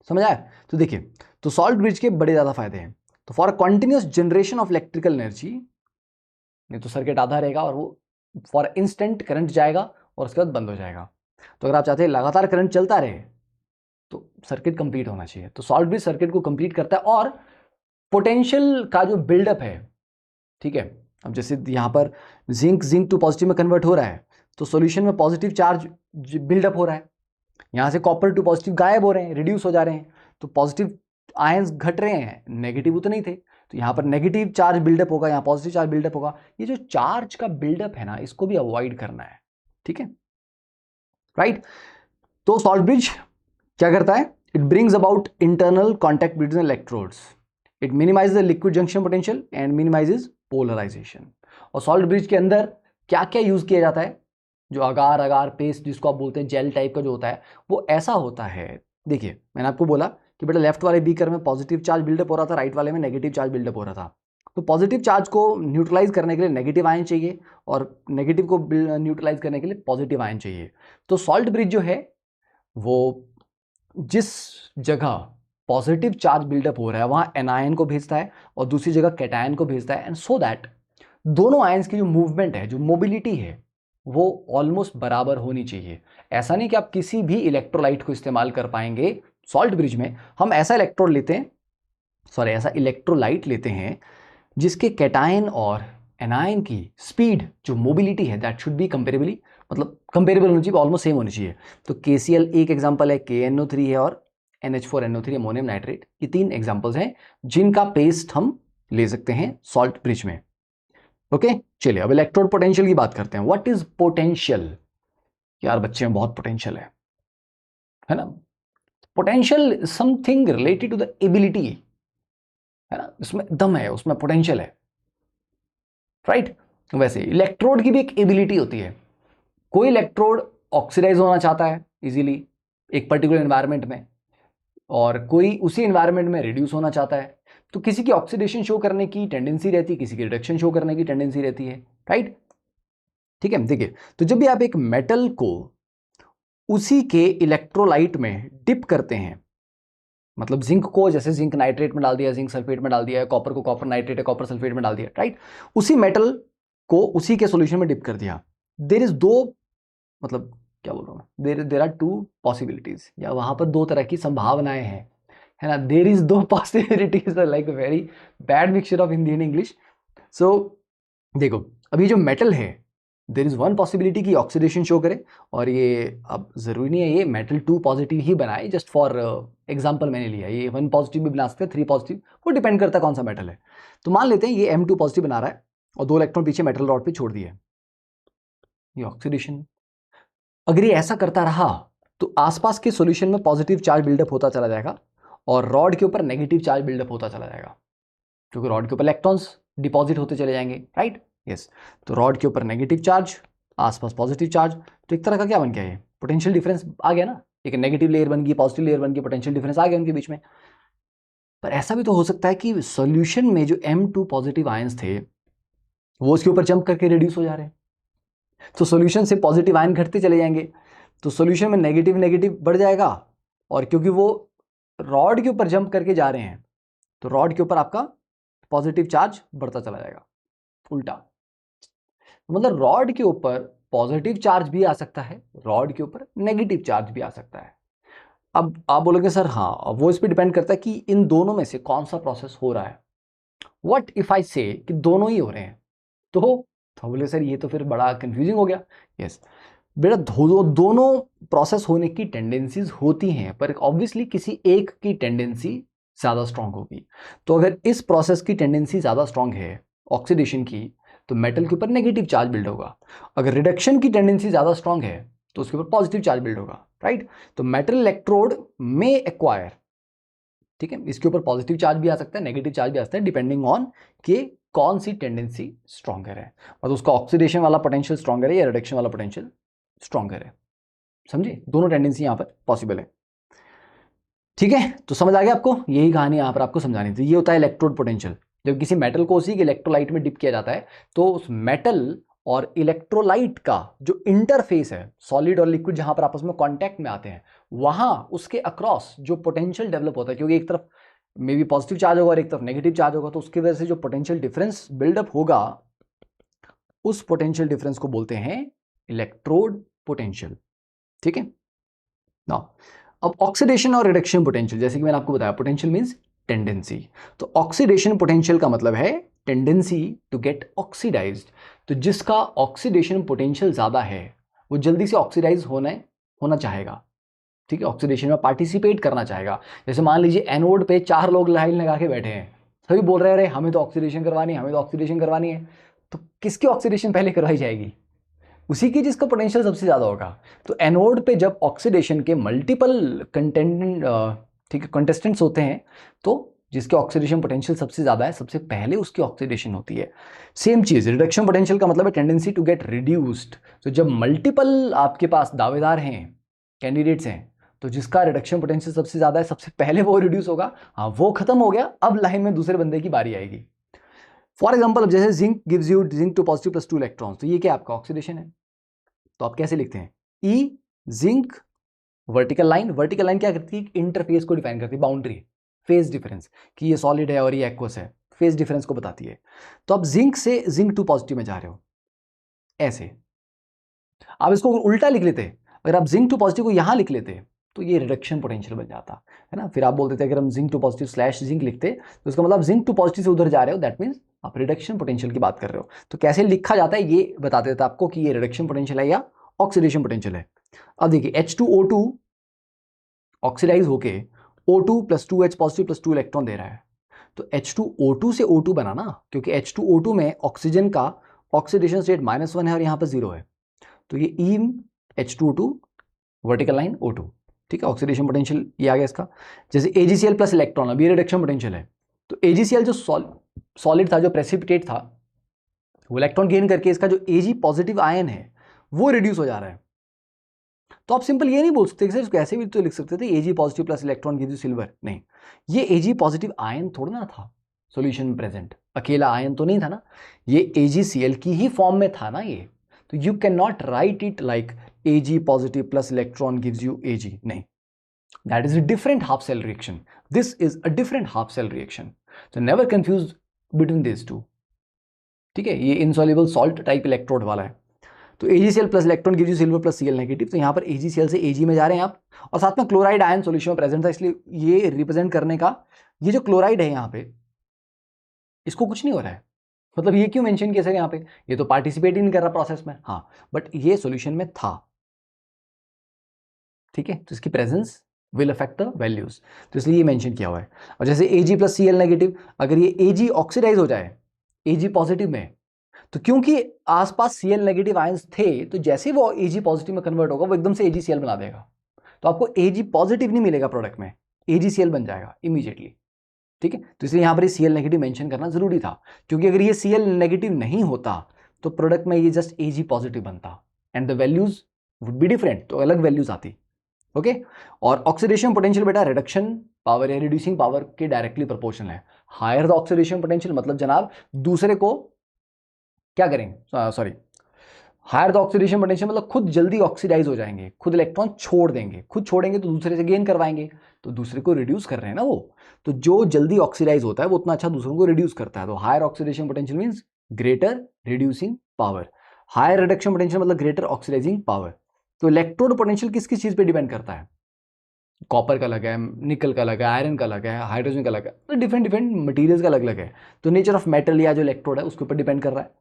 समझ आया? तो देखिए, तो सॉल्ट ब्रिज के बड़े ज्यादा फायदे हैं। तो for continuous generation of electrical energy, नहीं तो सर्किट आधा रहेगा और वो फॉर इंस्टेंट करंट जाएगा और उसके बाद बंद हो जाएगा। तो अगर आप चाहते हैं लगातार करंट चलता रहे तो सर्किट कंप्लीट होना चाहिए। तो सॉल्ट ब्रिज सर्किट को कंप्लीट करता है, और पोटेंशियल का जो बिल्डअप है, ठीक है, अब जैसे यहाँ पर जिंक टू पॉजिटिव में कन्वर्ट हो रहा है, तो सॉल्यूशन में पॉजिटिव चार्ज बिल्डअप हो रहा है, यहाँ से कॉपर टू पॉजिटिव गायब हो रहे हैं, रिड्यूस हो जा रहे हैं, तो पॉजिटिव आयंस घट रहे हैं, नेगेटिव उतने ही थे, तो यहाँ पर नेगेटिव चार्ज बिल्डअप होगा, यहाँ पॉजिटिव चार्ज बिल्डअप होगा। ये जो चार्ज का बिल्डअप है ना, इसको भी अवॉइड करना है, ठीक है, राइट। तो सॉल्ट ब्रिज क्या करता है, it brings about internal contact between electrodes, it minimize the liquid junction potential and minimizes polarization. और सॉल्ट ब्रिज के अंदर क्या क्या यूज किया जाता है, जो अगार अगार पेस्ट जिसको आप बोलते हैं, जेल टाइप का जो होता है, वो ऐसा होता है। देखिए, मैंने आपको बोला कि बेटा लेफ्ट वाले बीकर में पॉजिटिव चार्ज बिल्डअप हो रहा था, राइट वाले में नेगेटिव चार्ज बिल्डअप हो रहा था। तो पॉजिटिव चार्ज को न्यूट्रलाइज करने के लिए नेगेटिव आयन चाहिए, और नेगेटिव को न्यूट्रलाइज करने के लिए पॉजिटिव आयन चाहिए। तो सॉल्ट ब्रिज जो है वो जिस जगह पॉजिटिव चार्ज बिल्डअप हो रहा है वहां एनायन को भेजता है, और दूसरी जगह कैटायन को भेजता है, एंड सो दैट दोनों आयंस की जो मूवमेंट है, जो मोबिलिटी है, वो ऑलमोस्ट बराबर होनी चाहिए। ऐसा नहीं कि आप किसी भी इलेक्ट्रोलाइट को इस्तेमाल कर पाएंगे सॉल्ट ब्रिज में। हम ऐसा इलेक्ट्रोड लेते हैं, सॉरी ऐसा इलेक्ट्रोलाइट लेते हैं जिसके कैटायन और एनायन की स्पीड, जो मोबिलिटी है, दैट शुड बी कंपेरेबली, मतलब कंपेरेबल होनी चाहिए, ऑलमोस्ट सेम होनी चाहिए। तो KCl एक एग्जांपल है, KNO3 है, और NH4NO3 अमोनियम नाइट्रेट, ये 3 एग्जांपल्स हैं जिनका पेस्ट हम ले सकते हैं सॉल्ट ब्रिज में। ओके, चलिए अब इलेक्ट्रोड पोटेंशियल की बात करते हैं। What is potential? यार बच्चे में बहुत पोटेंशियल है ना। Potential something related to the ability, है ना, उसमें दम है, उसमें पोटेंशियल है, राइट। वैसे इलेक्ट्रोड की भी एक एबिलिटी होती है। कोई इलेक्ट्रोड ऑक्सीडाइज होना चाहता है इजीली एक पर्टिकुलर एनवायरनमेंट में, और कोई उसी एनवायरनमेंट में रिड्यूस होना चाहता है। तो किसी की ऑक्सीडेशन शो करने की टेंडेंसी रहती है, किसी की रिडक्शन शो करने की टेंडेंसी रहती है, राइट। ठीक है, देखिए, तो जब भी आप एक मेटल को उसी के इलेक्ट्रोलाइट में डिप करते हैं, मतलब जिंक को जैसे जिंक नाइट्रेट में डाल दिया, जिंक सल्फेट में डाल दिया, कॉपर को कॉपर नाइट्रेट है, कॉपर सल्फेट में डाल दिया, राइट, उसी मेटल को उसी के सॉल्यूशन में डिप कर दिया। देयर इज दो, मतलब क्या बोल रहा हूँ, देर आर 2 पॉसिबिलिटीज, या वहां पर 2 तरह की संभावनाएं हैं, है ना। There is 2 possibilities, like very bad mixture of Hindi and English. So देखो, अभी जो मेटल है, देर इज 1 पॉसिबिलिटी की ऑक्सीडेशन शो करे, और ये अब जरूरी नहीं है ये मेटल 2 पॉजिटिव ही बनाए, जस्ट फॉर एग्जांपल मैंने लिया, ये 1 पॉजिटिव भी बना सकते हैं, 3 पॉजिटिव, वो डिपेंड करता है कौन सा मेटल है। तो मान लेते हैं ये M2 पॉजिटिव बना रहा है और 2 इलेक्ट्रॉन पीछे मेटल रॉड पे छोड़ दिए, ये ऑक्सीडेशन। अगर ये ऐसा करता रहा तो आसपास के सॉल्यूशन में पॉजिटिव चार्ज बिल्डअप होता चला जाएगा, और रॉड के ऊपर नेगेटिव चार्ज बिल्डअप होता चला जाएगा, क्योंकि रॉड के ऊपर इलेक्ट्रॉन्स डिपॉजिट होते चले जाएंगे, राइट। यस, तो रॉड के ऊपर नेगेटिव चार्ज, आसपास पॉजिटिव चार्ज, तो एक तरह का क्या बन गया, ये पोटेंशियल डिफरेंस आ गया ना। एक नेगेटिव लेयर बन गई, पॉजिटिव लेयर बन गई, पोटेंशियल डिफरेंस आ गया उनके बीच में। पर ऐसा भी तो हो सकता है कि सॉल्यूशन में जो M2 पॉजिटिव आयंस थे वो उसके ऊपर जंप करके रिड्यूस हो जा रहे हैं, तो सॉल्यूशन से पॉजिटिव आयन घटते चले जाएंगे, तो सॉल्यूशन में नेगेटिव नेगेटिव बढ़ जाएगा, और क्योंकि वो रॉड के ऊपर जंप करके जा रहे हैं तो रॉड के ऊपर आपका पॉजिटिव चार्ज बढ़ता चला जाएगा, उल्टा। मतलब रॉड के ऊपर पॉजिटिव चार्ज भी आ सकता है, रॉड के ऊपर नेगेटिव चार्ज भी आ सकता है। अब आप बोलोगे सर हाँ, वो इस पर डिपेंड करता है कि इन दोनों में से कौन सा प्रोसेस हो रहा है। व्हाट इफ आई से कि दोनों ही हो रहे हैं, तो बोले सर ये तो फिर बड़ा कंफ्यूजिंग हो गया। यस बेटा, दोनों प्रोसेस होने की टेंडेंसीज होती हैं, पर ऑब्वियसली किसी एक की टेंडेंसी ज़्यादा स्ट्रांग होगी। तो अगर इस प्रोसेस की टेंडेंसी ज़्यादा स्ट्रांग है ऑक्सीडेशन की, तो मेटल के ऊपर नेगेटिव चार्ज बिल्ड होगा। अगर रिडक्शन की टेंडेंसी ज़्यादा स्ट्रांग है तो उसके ऊपर पॉजिटिव चार्ज बिल्ड होगा, राइट। तो मेटल इलेक्ट्रोड में एक्वायर, ठीक है, इसके ऊपर पॉजिटिव चार्ज भी आ सकता है, नेगेटिव चार्ज भी आ सकता है, डिपेंडिंग ऑन कि कौन सी टेंडेंसी स्ट्रॉन्गर है, मतलब उसका ऑक्सीडेशन वाला पोटेंशियल स्ट्रॉन्गर है या रिडक्शन वाला पोटेंशियल स्ट्रॉन्गर है। समझे, दोनों टेंडेंसी यहां पर पॉसिबल है। ठीक है, तो समझ आ गया आपको, यही कहानी यहां पर आपको समझानी थी। ये होता है इलेक्ट्रोड पोटेंशियल। जब किसी मेटल को उसी के इलेक्ट्रोलाइट में डिप किया जाता है तो उस मेटल और इलेक्ट्रोलाइट का जो इंटरफेस है, सॉलिड और लिक्विड जहां पर आपस में कांटेक्ट में आते हैं, वहां उसके अक्रॉस जो पोटेंशियल डेवलप होता है, क्योंकि एक तरफ मे बी पॉजिटिव चार्ज होगा और एक तरफ नेगेटिव चार्ज होगा, तो उसकी वजह से जो पोटेंशियल डिफरेंस बिल्डअप होगा, उस पोटेंशियल डिफरेंस को बोलते हैं इलेक्ट्रोड पोटेंशियल। ठीक है ना। अब ऑक्सीडेशन और रिडक्शन पोटेंशियल, जैसे कि मैंने आपको बताया, पोटेंशियल मींस टेंडेंसी, तो ऑक्सीडेशन पोटेंशियल का मतलब है टेंडेंसी टू गेट ऑक्सीडाइज्ड। तो जिसका ऑक्सीडेशन पोटेंशियल ज्यादा है वो जल्दी से ऑक्सीडाइज होना चाहेगा, ठीक है, ऑक्सीडेशन में पार्टिसिपेट करना चाहेगा। जैसे मान लीजिए एनोड पे 4 लोग लाइन लगा के बैठे हैं, सभी बोल रहे हैं अरे हमें तो ऑक्सीडेशन करवानी है, हमें तो ऑक्सीडेशन करवानी है, तो किसकी ऑक्सीडेशन पहले करवाई जाएगी? उसी की जिसका पोटेंशियल सबसे ज्यादा होगा। तो एनोड पे जब ऑक्सीडेशन के मल्टीपल ठीक है कंटेस्टेंट्स होते हैं, तो जिसके ऑक्सीडेशन पोटेंशियल सबसे ज्यादा है, सबसे पहले उसकी ऑक्सीडेशन होती है। सेम चीज रिडक्शन पोटेंशियल का मतलब है टेंडेंसी टू गेट रिड्यूस्ड। तो जब मल्टीपल आपके पास दावेदार हैं, कैंडिडेट्स हैं, तो जिसका रिडक्शन पोटेंशियल सबसे ज्यादा है, सबसे पहले वो रिड्यूस होगा। हाँ, वो खत्म हो गया, अब लाइन में दूसरे बंदे की बारी आएगी। फॉर एग्जाम्पल, जैसे zinc gives you zinc two positive plus 2 electrons, तो ये क्या आपका ऑक्सीडेशन है। तो आप कैसे लिखते हैं? ई जिंक वर्टिकल लाइन क्या करती है? इंटरफेस को डिफाइन करती है, बाउंड्री, फेज डिफरेंस, कि ये सॉलिड है और ये एक्वस है, फेज डिफरेंस को बताती है। तो आप जिंक से जिंक टू पॉजिटिव में जा रहे हो, ऐसे आप इसको उल्टा लिख लेते, अगर आप जिंक टू पॉजिटिव को यहां लिख लेते तो ये रिडक्शन पोटेंशियल बन जाता है ना। फिर आप बोलते थे अगर हम zinc two positive slash zinc लिखते तो इसका मतलब जिंक टू पॉजिटिव से उधर जा रहे हो, दैट मीन्स आप रिडक्शन पोटेंशियल की बात कर रहे हो। तो कैसे लिखा जाता है ये बता देता आपको कि ये रिडक्शन पोटेंशियल है या ऑक्सीडेशन पोटेंशियल है। अब देखिए H2O2 ऑक्सीडाइज होके O2 plus 2H positive plus 2 electron दे रहा है, तो H2O2 से O2 बना ना, क्योंकि H2O2 में ऑक्सीजन का ऑक्सीडेशन स्टेट -1 है और यहां पर 0 है, तो ये ई H2O2 वर्टिकल लाइन O2, ठीक है, ऑक्सीडेशन पोटेंशियल ये आ गया इसका। जैसे AgCl प्लस इलेक्ट्रॉन, अब ये रिडक्शन पोटेंशियल है, तो AgCl जो सॉलिड था, जो प्रेसिपिटेट था, वो इलेक्ट्रॉन गेन करके इसका जो Ag पॉजिटिव आयन है वो रिड्यूस हो जा रहा है। तो आप सिंपल ये नहीं बोल सकते कि सर ऐसे भी तो लिख सकते थे Ag positive plus electron gives you silver, नहीं, ये Ag पॉजिटिव आयन थोड़ा ना था सॉल्यूशन में प्रेजेंट, अकेला आयन तो नहीं था ना, ये AgCl की ही फॉर्म में था ना ये। तो you can not right it like Ag positive plus electron gives you Ag, नहीं, that is a different half cell reaction, this is a different half cell reaction, so never confuse between these two। ठीक है, ये insoluble salt type electrode वाला है। तो AgCl plus electron gives you silver plus Cl negative, तो यहाँ पर AgCl से Ag में जा रहे हैं आप, और साथ में क्लोराइड आयन सॉल्यूशन में प्रेजेंट था, इसलिए ये रिप्रेजेंट करने का, ये जो क्लोराइड है यहाँ पे, इसको कुछ नहीं हो रहा है, मतलब ये क्यों मेंशन किया सर यहाँ पे, ये तो पार्टिसिपेट ही नहीं कर रहा प्रोसेस में, हाँ, बट ये सॉल्यूशन में था, ठीक है, तो इसकी presence will affect the values, तो इसलिए ये मेंशन किया हुआ है। और जैसे Ag प्लस Cl नेगेटिव, अगर ये Ag ऑक्सीडाइज हो जाए Ag पॉजिटिव में, तो क्योंकि आसपास Cl नेगेटिव आयंस थे, तो जैसे वो Ag पॉजिटिव में कन्वर्ट होगा वो एकदम से AgCl बना देगा, तो आपको Ag पॉजिटिव नहीं मिलेगा प्रोडक्ट में, AgCl बन जाएगा इमीडिएटली, ठीक है। तो इसलिए यहाँ पर Cl नेगेटिव मेंशन करना जरूरी था, क्योंकि अगर ये Cl नेगेटिव नहीं होता तो प्रोडक्ट में ये जस्ट Ag पॉजिटिव बनता and the values would be different, तो अलग वैल्यूज आती, ओके। और ऑक्सीडेशन पोटेंशियल बेटा रिडक्शन पावर या रिड्यूसिंग पावर के डायरेक्टली प्रोपोर्शनल है। हायर द ऑक्सीडेशन पोटेंशियल मतलब जनाब दूसरे को क्या करेंगे, sorry, higher the oxidation potential मतलब खुद जल्दी ऑक्सीडाइज हो जाएंगे, खुद इलेक्ट्रॉन छोड़ देंगे, खुद छोड़ेंगे तो दूसरे से गेन करवाएंगे, तो दूसरे को रिड्यूस कर रहे हैं ना वो, तो जो जल्दी ऑक्सीडाइज होता है वो उतना अच्छा दूसरों को रिड्यूस करता है। तो higher oxidation potential means greater reducing power, higher reduction potential मतलब ग्रेटर ऑक्सीडाइजिंग पावर। तो इलेक्ट्रोड पोटेंशियल किस किस चीज पे डिपेंड करता है? कॉपर का अलग है, निकल का अलग है, आयरन का अलग है, हाइड्रोजन का अलग है, तो डिफरेंट डिफरेंट मटेरियल्स का अलग अलग है। तो नेचर ऑफ मेटल या जो इलेक्ट्रोड है उसके ऊपर डिपेंड कर रहा है।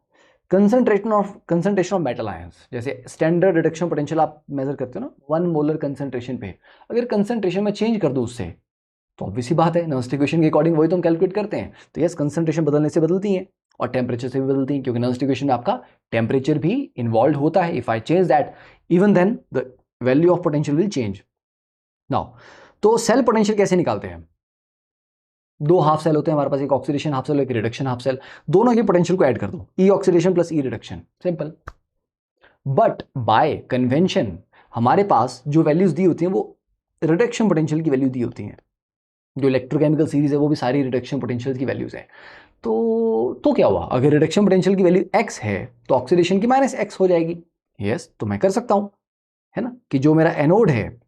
कंसंट्रेशन ऑफ मेटल आयंस, जैसे स्टैंडर्ड रिडक्शन पोटेंशियल आप मेजर करते हो ना 1 मोलर कंसंट्रेशन पे, अगर कंसंट्रेशन में चेंज कर दो उससे तो ऑब्वियस सी बात है नॉन इक्वेशन के अकॉर्डिंग वही तो हम कैलकुलेट करते हैं। तो यस, कंसंट्रेशन बदलने से बदलती है और टेम्परेचर से भी बदलती है, क्योंकि नॉन इक्वेशन में आपका टेम्परेचर भी इन्वॉल्व होता है। If I change that even then the value of potential will change. Now तो सेल पोटेंशियल कैसे निकालते हैं? दो हाफ सेल होते हैं हमारे पास, एक ऑक्सीडेशन हाफ सेल एक रिडक्शन हाफ सेल, दोनों की पोटेंशियल को ऐड कर दो, E oxidation plus E reduction, simple. But by convention हमारे पास जो वैल्यूज दी होती हैं वो रिडक्शन पोटेंशियल की वैल्यू दी होती हैं। जो इलेक्ट्रोकेमिकल सीरीज है वो भी सारी रिडक्शन पोटेंशियल की वैल्यूज है। तो क्या हुआ, अगर रिडक्शन पोटेंशियल की वैल्यू x है तो ऑक्सीडेशन की -x हो जाएगी। यस, तो मैं कर सकता हूं, है ना, कि जो मेरा एनोड है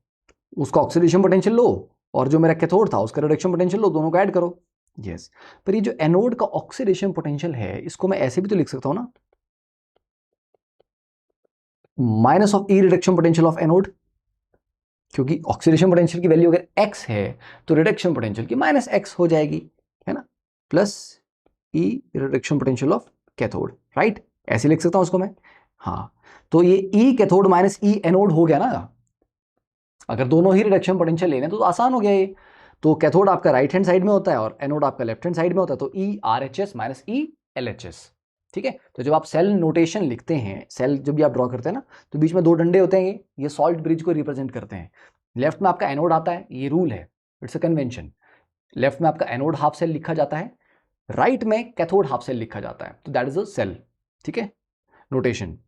उसका ऑक्सीडेशन पोटेंशियल लो और जो मेरा कैथोड था उसका रिडक्शन पोटेंशियल लो, दोनों को ऐड करो। यस, पर ये जो एनोड का ऑक्सीडेशन पोटेंशियल है इसको मैं ऐसे भी तो लिख सकता हूं ना, minus of E reduction potential of anode, क्योंकि ऑक्सीडेशन पोटेंशियल की वैल्यू अगर x है तो रिडक्शन पोटेंशियल की -x हो जाएगी, है ना, plus E reduction potential of cathode, right, ऐसे लिख सकता हूं उसको मैं। हाँ, तो ये ई कैथोड माइनस ई एनोड हो गया ना। अगर दोनों ही रिडक्शन पोटेंशियल लेने तो आसान हो गया ये। तो कैथोड आपका राइट हैंड साइड में होता है और एनोड आपका लेफ्ट हैंड साइड में होता है, तो E R H S minus E L H S. ठीक है, तो जब आप सेल नोटेशन लिखते हैं, सेल जब भी आप ड्रॉ करते हैं ना, तो बीच में दो डंडे होते हैं, ये सॉल्ट ब्रिज को रिप्रेजेंट करते हैं। लेफ्ट में आपका एनोड आता है, ये रूल है, इट्स अ कन्वेंशन। लेफ्ट में आपका एनोड हाफ सेल लिखा जाता है, राइट में कैथोड हाफ सेल लिखा जाता है, तो दैट इज अ सेल। ठीक है, नोटेशन।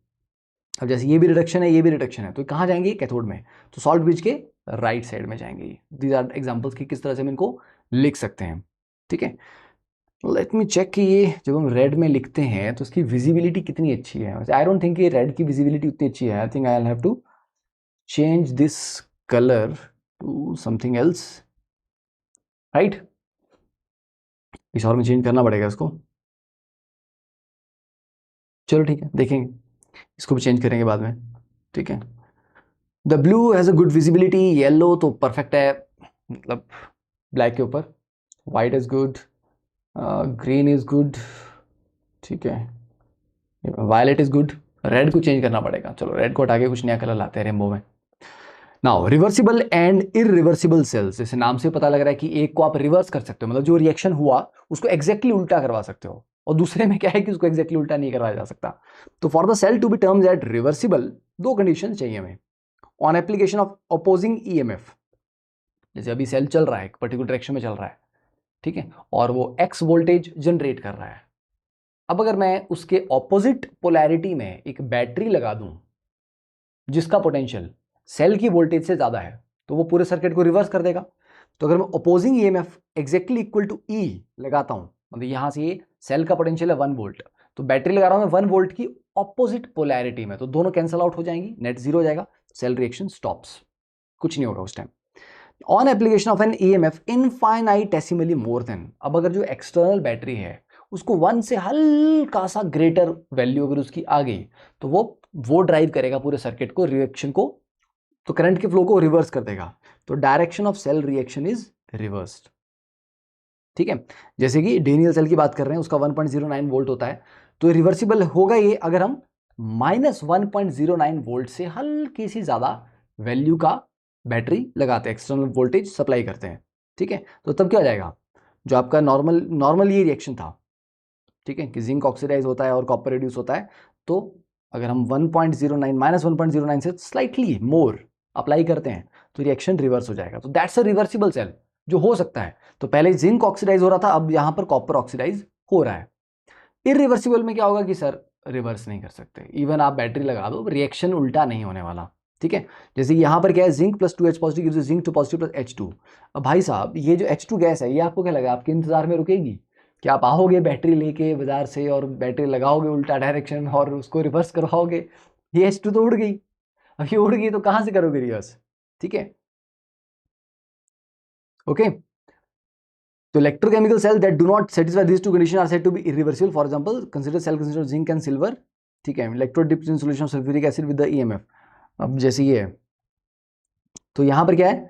अब जैसे ये भी रिडक्शन है ये भी रिडक्शन है, तो कहाँ जाएंगे, कैथोड में, तो सॉल्ट ब्रिज के राइट साइड में जाएंगे। दीज आर एग्जांपल्स कि किस तरह से हम इनको लिख सकते हैं। ठीक है, लेट मी चेक कि ये जब हम रेड में लिखते हैं तो इसकी विजिबिलिटी कितनी अच्छी है। आई डोंट थिंक ये रेड की विजिबिलिटी उतनी अच्छी है। I think I will have to change this colour to something else, right, इस और में चेंज करना पड़ेगा इसको। चलो ठीक है, देखेंगे, इसको भी चेंज करेंगे बाद में। ठीक है, the blue has a good visibility, yellow तो परफेक्ट है, मतलब ब्लैक के ऊपर, white is good, green is good, ठीक है, वायलेट इज गुड, रेड को चेंज करना पड़ेगा। चलो रेड को हटा के कुछ नया कलर लाते हैं रेनबो में। Now reversible and irreversible cells, जैसे नाम से पता लग रहा है कि एक को आप रिवर्स कर सकते हो, मतलब जो रिएक्शन हुआ उसको एग्जैक्टली उल्टा करवा सकते हो, और दूसरे में क्या है कि उसको एग्जैक्टली उल्टा नहीं करवाया जा सकता। तो for the cell to be termed as reversible, दो कंडीशन चाहिए हमें। On application of opposing EMF, जैसे अभी सेल चल रहा है, एक पर्टिकुलर डायरेक्शन में चल रहा है, ठीक है, और वो एक्स वोल्टेज जनरेट कर रहा है। अब अगर मैं उसके ऑपोजिट पोलैरिटी में एक बैटरी लगा दूं जिसका पोटेंशियल सेल की वोल्टेज से ज्यादा है, तो वो पूरे सर्किट को रिवर्स कर देगा। तो अगर मैं opposing EMF exactly equal to E लगाता हूं, मतलब यहां से ये सेल का पोटेंशियल है 1 वोल्ट, तो बैटरी लगा रहा हूं मैं 1 वोल्ट की ऑपोजिट पोलैरिटी में, तो दोनों कैंसल आउट हो जाएंगी, नेट जीरो हो जाएगा, सेल रिएक्शन स्टॉप्स, कुछ नहीं होगा उस time. On application of an EMF infinitesimally more than, अब अगर जो एक्सटर्नल बैटरी है उसको 1 से हल्का सा ग्रेटर वैल्यू अगर उसकी आ गई, तो वो ड्राइव करेगा पूरे सर्किट को, रिएक्शन को, तो करंट के फ्लो को रिवर्स कर देगा। तो direction of cell reaction is reversed. ठीक है, जैसे कि डेनियल सेल की बात कर रहे हैं, उसका 1.09 वोल्ट होता है, तो रिवर्सिबल होगा ये अगर हम -1.09 वोल्ट से हल्की सी ज्यादा वैल्यू का बैटरी लगाते हैं, एक्सटर्नल वोल्टेज सप्लाई करते हैं। ठीक है, तो तब क्या हो जाएगा, जो आपका नॉर्मल ये रिएक्शन था, ठीक है, कि जिंक ऑक्सीडाइज होता है और कॉपर रिड्यूस होता है, तो अगर हम 1.09 -1.09 से स्लाइटली मोर अप्लाई करते हैं तो रिएक्शन रिवर्स हो जाएगा। तो दैट्स अ रिवर्सिबल सेल जो हो सकता है। तो पहले जिंक ऑक्सीडाइज हो रहा था, अब यहां पर कॉपर ऑक्सीडाइज हो रहा है। इरिवर्सिबल में क्या होगा कि सर रिवर्स नहीं कर सकते, इवन आप बैटरी लगा दो रिएक्शन उल्टा नहीं होने वाला। ठीक है, जैसे यहां पर क्या है, zinc plus 2H positive gives zinc 2 positive plus H2। अब भाई साहब ये जो H2 गैस है ये आपको क्या लगा, आपके इंतजार में रुकेगी क्या? आप आओगे बैटरी लेके बाजार से और बैटरी लगाओगे उल्टा डायरेक्शन में और उसको रिवर्स करवाओगे? ये H2 तो उड़ गई, अब ये उड़ गई तो कहां से करोगे रिवर्स? ठीक है, ओके। तो electrochemical cells that do not satisfy these two conditions are said to be irreversible. For example, consider cell consisting of zinc and silver. ठीक है, electrode dipped in solution of sulfuric acid with the EMF. अब जैसे ये है, तो यहां पर क्या है,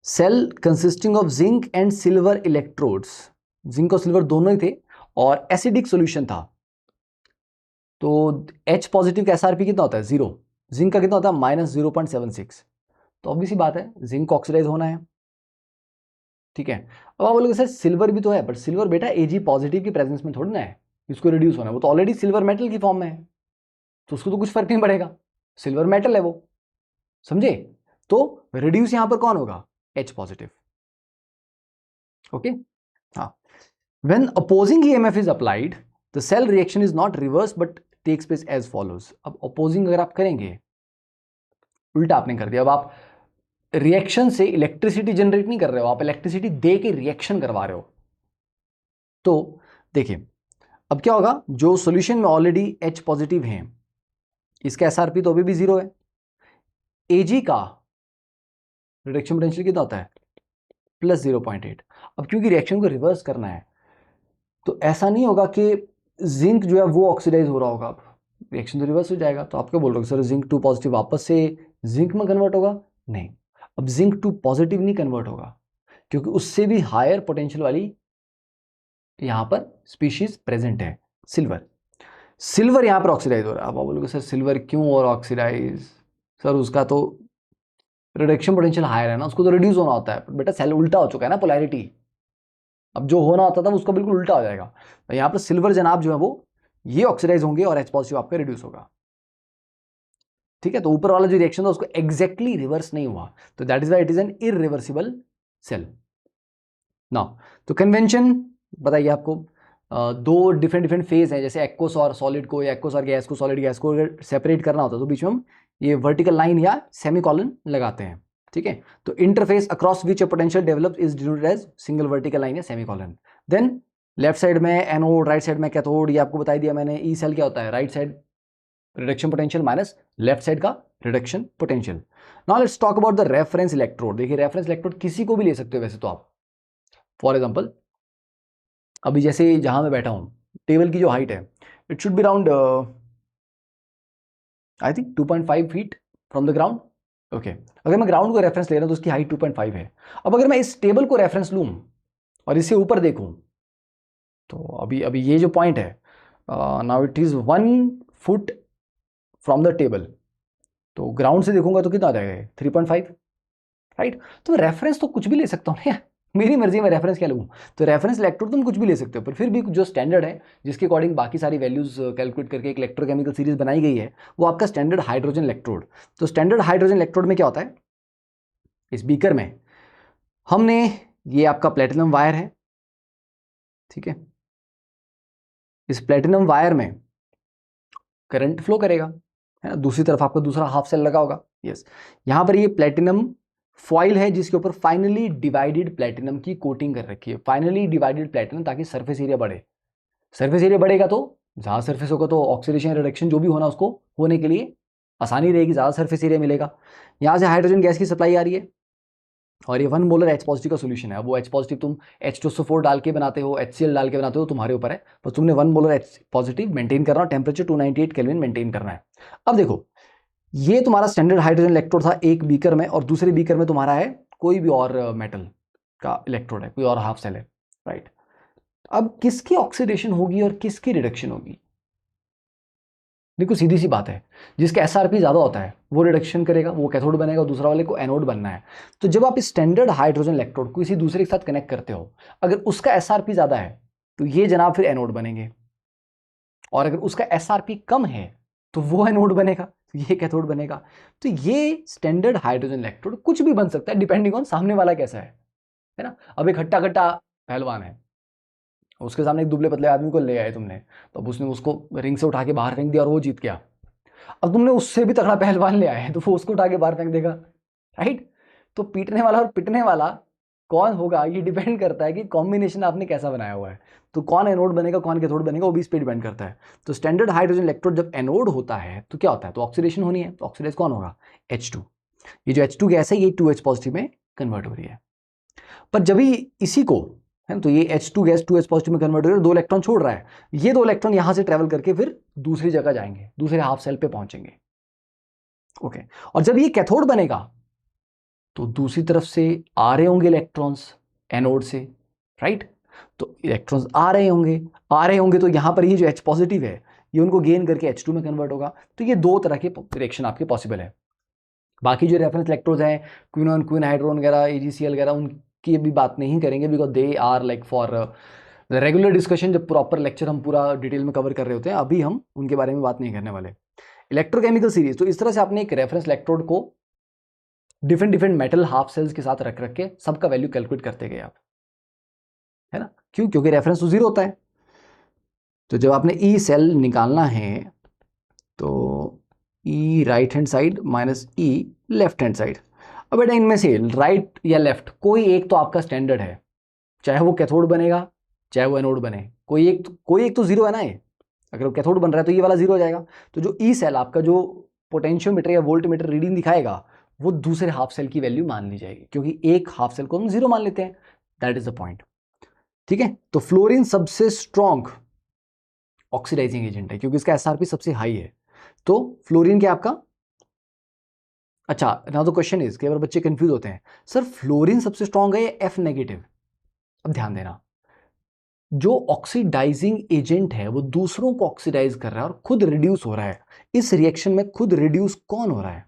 cell consisting of zinc and silver electrodes, zinc और सिल्वर दोनों ही थे और एसिडिक सॉल्यूशन था, तो H पॉजिटिव का SRP कितना होता है 0, जिंक का कितना होता है -0.76। तो ऑब्वियसली बात है जिंक ऑक्सीडाइज होना है, ठीक है। अब आप बोलोगे सर सिल्वर भी तो है, बट सिल्वर बेटा Ag पॉजिटिव की प्रेजेंस में थोड़ी ना है, इसको रिड्यूस होना है, वो तो ऑलरेडी सिल्वर मेटल की फॉर्म में है, तो उसको तो कुछ फर्क नहीं पड़ेगा, सिल्वर मेटल है वो, समझे। तो रिड्यूस यहां पर कौन होगा, H पॉजिटिव, ओके। हाँ, when opposing EMF is applied the cell reaction is not reversed but takes place as follows। अब opposing अगर आप करेंगे, उल्टा आपने कर दिया, अब आप रिएक्शन से इलेक्ट्रिसिटी जनरेट नहीं कर रहे हो, आप इलेक्ट्रिसिटी दे के रिएक्शन करवा रहे हो। तो देखिए अब क्या होगा, जो सॉल्यूशन में ऑलरेडी H पॉजिटिव है इसका SRP तो अभी भी 0 है, Ag का रिडक्शन पोटेंशियल कितना होता है +0.8। अब क्योंकि रिएक्शन को रिवर्स करना है तो ऐसा नहीं होगा कि जिंक जो है वो ऑक्सीडाइज हो रहा होगा, अब रिएक्शन तो रिवर्स हो जाएगा। तो आप क्या बोल रहे हो सर जिंक 2 पॉजिटिव वापस से जिंक में कन्वर्ट होगा, नहीं, अब जिंक 2 पॉजिटिव नहीं कन्वर्ट होगा क्योंकि उससे भी हायर पोटेंशियल वाली यहां पर स्पीशीज प्रेजेंट है, सिल्वर। सिल्वर यहां पर ऑक्सीडाइज हो रहा है। अब आप बोलोगे सर सिल्वर क्यों और ऑक्सीडाइज, सर उसका तो रिडक्शन पोटेंशियल हायर है ना, उसको तो रिड्यूस होना होता है, बेटा सेल उल्टा हो चुका है ना पोलैरिटी, अब जो होना होता था उसका बिल्कुल उल्टा हो जाएगा। तो यहाँ पर सिल्वर जनाब जो है वो ये ऑक्सीडाइज होंगे और H पॉजिटिव आपका रिड्यूस होगा, ठीक है। तो ऊपर वाला जो रिएक्शन था उसको एग्जैक्टली रिवर्स नहीं हुआ, तो that is why it is an irreversible cell. ना तो कन्वेंशन बताइए आपको, दो डिफरेंट फेज हैं, जैसे एक्वस और सॉलिड को या एक्वस और गैस को सॉलिड गैस को अगर सेपरेट करना होता है तो बीच में हम ये वर्टिकल लाइन या सेमीकोलन लगाते हैं, ठीक है। तो interface across which a potential develops is denoted as single vertical line या सेमीकोलन। देन लेफ्ट साइड में एनोड, राइट साइड में कैथोड, ये आपको बता दिया मैंने। ई सेल क्या होता है, right side reduction potential minus left side का reduction potential. Now let's talk about the reference electrode. देखिए रेफरेंस इलेक्ट्रोड किसी को भी ले सकते हो वैसे तो आप, फॉर एग्जांपल अभी जैसे जहां मैं बैठा हूं, टेबल की जो हाइट है it should be around I think 2.5 feet from the ground, okay. अगर मैं ग्राउंड को रेफरेंस ले रहा हूं तो उसकी हाइट 2.5 है। अब अगर मैं इस टेबल को रेफरेंस लूं और इससे ऊपर देखूं तो अभी अभी ये जो पॉइंट है, now it is 1 foot from the table, तो ग्राउंड से देखूंगा तो कितना आ जाएगा 3.5, राइट। तो रेफरेंस तो कुछ भी ले सकता हूँ ना, मेरी मर्जी में रेफरेंस क्या लूँ। तो रेफरेंस इलेक्ट्रोड तुम कुछ भी ले सकते हो, पर फिर भी जो स्टैंडर्ड है जिसके अकॉर्डिंग बाकी सारी वैल्यूज कैलकुलेट करके एक इलेक्ट्रोकेमिकल सीरीज बनाई गई है वो आपका स्टैंडर्ड हाइड्रोजन इलेक्ट्रोड। तो स्टैंडर्ड हाइड्रोजन इलेक्ट्रोड में क्या होता है, इस बीकर में हमने ये आपका प्लेटिनम वायर है, ठीक है। इस प्लेटिनम वायर में करंट फ्लो करेगा, है ना, दूसरी तरफ आपका दूसरा हाफ सेल लगा होगा, यस। यहां पर ये प्लेटिनम फॉइल है जिसके ऊपर फाइनली डिवाइडेड प्लेटिनम की कोटिंग कर रखी है, फाइनली डिवाइडेड प्लेटिनम, ताकि सरफेस एरिया बढ़े। सरफेस एरिया बढ़ेगा तो ज़्यादा सरफेस होगा तो ऑक्सीडेशन रिडक्शन जो भी होना उसको होने के लिए आसानी रहेगी, ज़्यादा सरफेस एरिया मिलेगा। यहाँ से हाइड्रोजन गैस की सप्लाई आ रही है और ये 1 मोलर H पॉजिटिव का सोल्यूशन है। अब वो H पॉजिटिव तुम H2SO4 डाल के बनाते हो, HCl डाल के बनाते हो, तुम्हारे ऊपर है, पर तुमने 1 मोलर H पॉजिटिव मेंटेन करना और टेम्परेचर 298 केल्विन मेंटेन करना है। अब देखो ये तुम्हारा स्टैंडर्ड हाइड्रोजन इलेक्ट्रोड था एक बीकर में, और दूसरे बीकर में तुम्हारा है कोई भी और मेटल का इलेक्ट्रोड है, कोई और हाफ सेल है, राइट। अब किसकी ऑक्सीडेशन होगी और किसकी रिडक्शन होगी, देखो सीधी सी बात है, जिसका SRP ज्यादा होता है वो रिडक्शन करेगा, वो कैथोड बनेगा, दूसरा वाले को एनोड बनना है। तो जब आप स्टैंडर्ड हाइड्रोजन इलेक्ट्रोड को किसी दूसरे के साथ कनेक्ट करते हो, अगर उसका SRP ज्यादा है तो ये जनाब फिर एनोड बनेंगे, और अगर उसका SRP कम है तो वो एनोड बनेगा, तो ये कैथोड बनेगा। तो ये स्टैंडर्ड हाइड्रोजन इलेक्ट्रोड कुछ भी बन सकता है डिपेंडिंग ऑन सामने वाला कैसा है ना। अब एक हट्टा कट्टा पहलवान है, उसके सामने एक दुबले पतले आदमी को ले आए तुमने, तो अब उसने उसको रिंग से उठा के बाहर फेंक दिया और वो जीत गया। अब तुमने उससे भी तगड़ा पहलवान ले आए तो वो उसको उठा के बाहर फेंक देगा, राइट। तो पीटने वाला और पिटने वाला कौन होगा ये डिपेंड करता है कि कॉम्बिनेशन आपने कैसा बनाया हुआ है, तो कौन एनोड बनेगा कौन कैथोड बनेगा वो भी इस पे डिपेंड करता है। तो स्टैंडर्ड हाइड्रोजन इलेक्ट्रोड जब एनोड होता है तो क्या होता है, तो ऑक्सीडेशन होनी है, तो ऑक्सीडाइज कौन होगा H2। ये जो H2 गैस है ये 2H पॉजिटिव में कन्वर्ट हो रही है, पर जब भी इसी को है तो ये H2 गैस 2H पॉजिटिव में कन्वर्ट हो रही है, 2 इलेक्ट्रॉन छोड़ रहा है, ये 2 इलेक्ट्रॉन यहां से ट्रेवल करके फिर दूसरी जगह जाएंगे, दूसरे हाफ सेल पे पहुंचेंगे, ओके। और जब ये कैथोड बनेगा तो दूसरी तरफ से आ रहे होंगे इलेक्ट्रॉन्स एनोड से, राइट। तो इलेक्ट्रॉन्स आ रहे होंगे तो यहां पर ये जो H पॉजिटिव है ये उनको गेन करके H2 में कन्वर्ट होगा। तो ये दो तरह के रिएक्शन आपके पॉसिबल है। बाकी जो रेफरेंस इलेक्ट्रोड्स हैं, क्विनोन, क्विन हाइड्रोन वगैरह, AgCl वगैरह, उनकी अभी बात नहीं करेंगे, because they are like for the regular discussion. जब प्रॉपर लेक्चर हम पूरा डिटेल में कवर कर रहे होते हैं, अभी हम उनके बारे में बात नहीं करने वाले। इलेक्ट्रोकेमिकल सीरीज, तो इस तरह से आपने एक रेफरेंस इलेक्ट्रोड को different different metal half cells के साथ रख के सबका वैल्यू कैलकुलेट करते गए आप, है ना। क्यों? क्योंकि रेफरेंस तो जीरो होता है। तो जब आपने ई सेल निकालना है तो ई राइट हैंड साइड माइनस ई लेफ्ट हैंड साइड। अब बेटा इनमें से राइट या लेफ्ट कोई एक तो आपका स्टैंडर्ड है, चाहे वो कैथोड बनेगा चाहे वो एनोड बने, कोई एक तो जीरो है ना। ये अगर कैथोड बन रहा है तो ये वाला जीरो हो जाएगा। तो जो ई सेल आपका जो पोटेंशियोमीटर या वोल्टमीटर रीडिंग दिखाएगा वो दूसरे हाफ सेल की वैल्यू मान ली जाएगी, क्योंकि एक हाफ सेल को हम जीरो मान लेते हैं। दैट इज द पॉइंट, ठीक है। तो फ्लोरीन सबसे स्ट्रॉन्ग ऑक्सीडाइजिंग एजेंट है क्योंकि इसका एसआरपी सबसे हाई है। तो फ्लोरीन क्या आपका, अच्छा नाउ द क्वेश्चन इज, कई बार बच्चे कंफ्यूज होते हैं, सर फ्लोरीन सबसे स्ट्रॉन्ग है या एफ नेगेटिव। अब ध्यान देना, जो ऑक्सीडाइजिंग एजेंट है वो दूसरों को ऑक्सीडाइज कर रहा है और खुद रिड्यूस हो रहा है। इस रिएक्शन में खुद रिड्यूस कौन हो रहा है?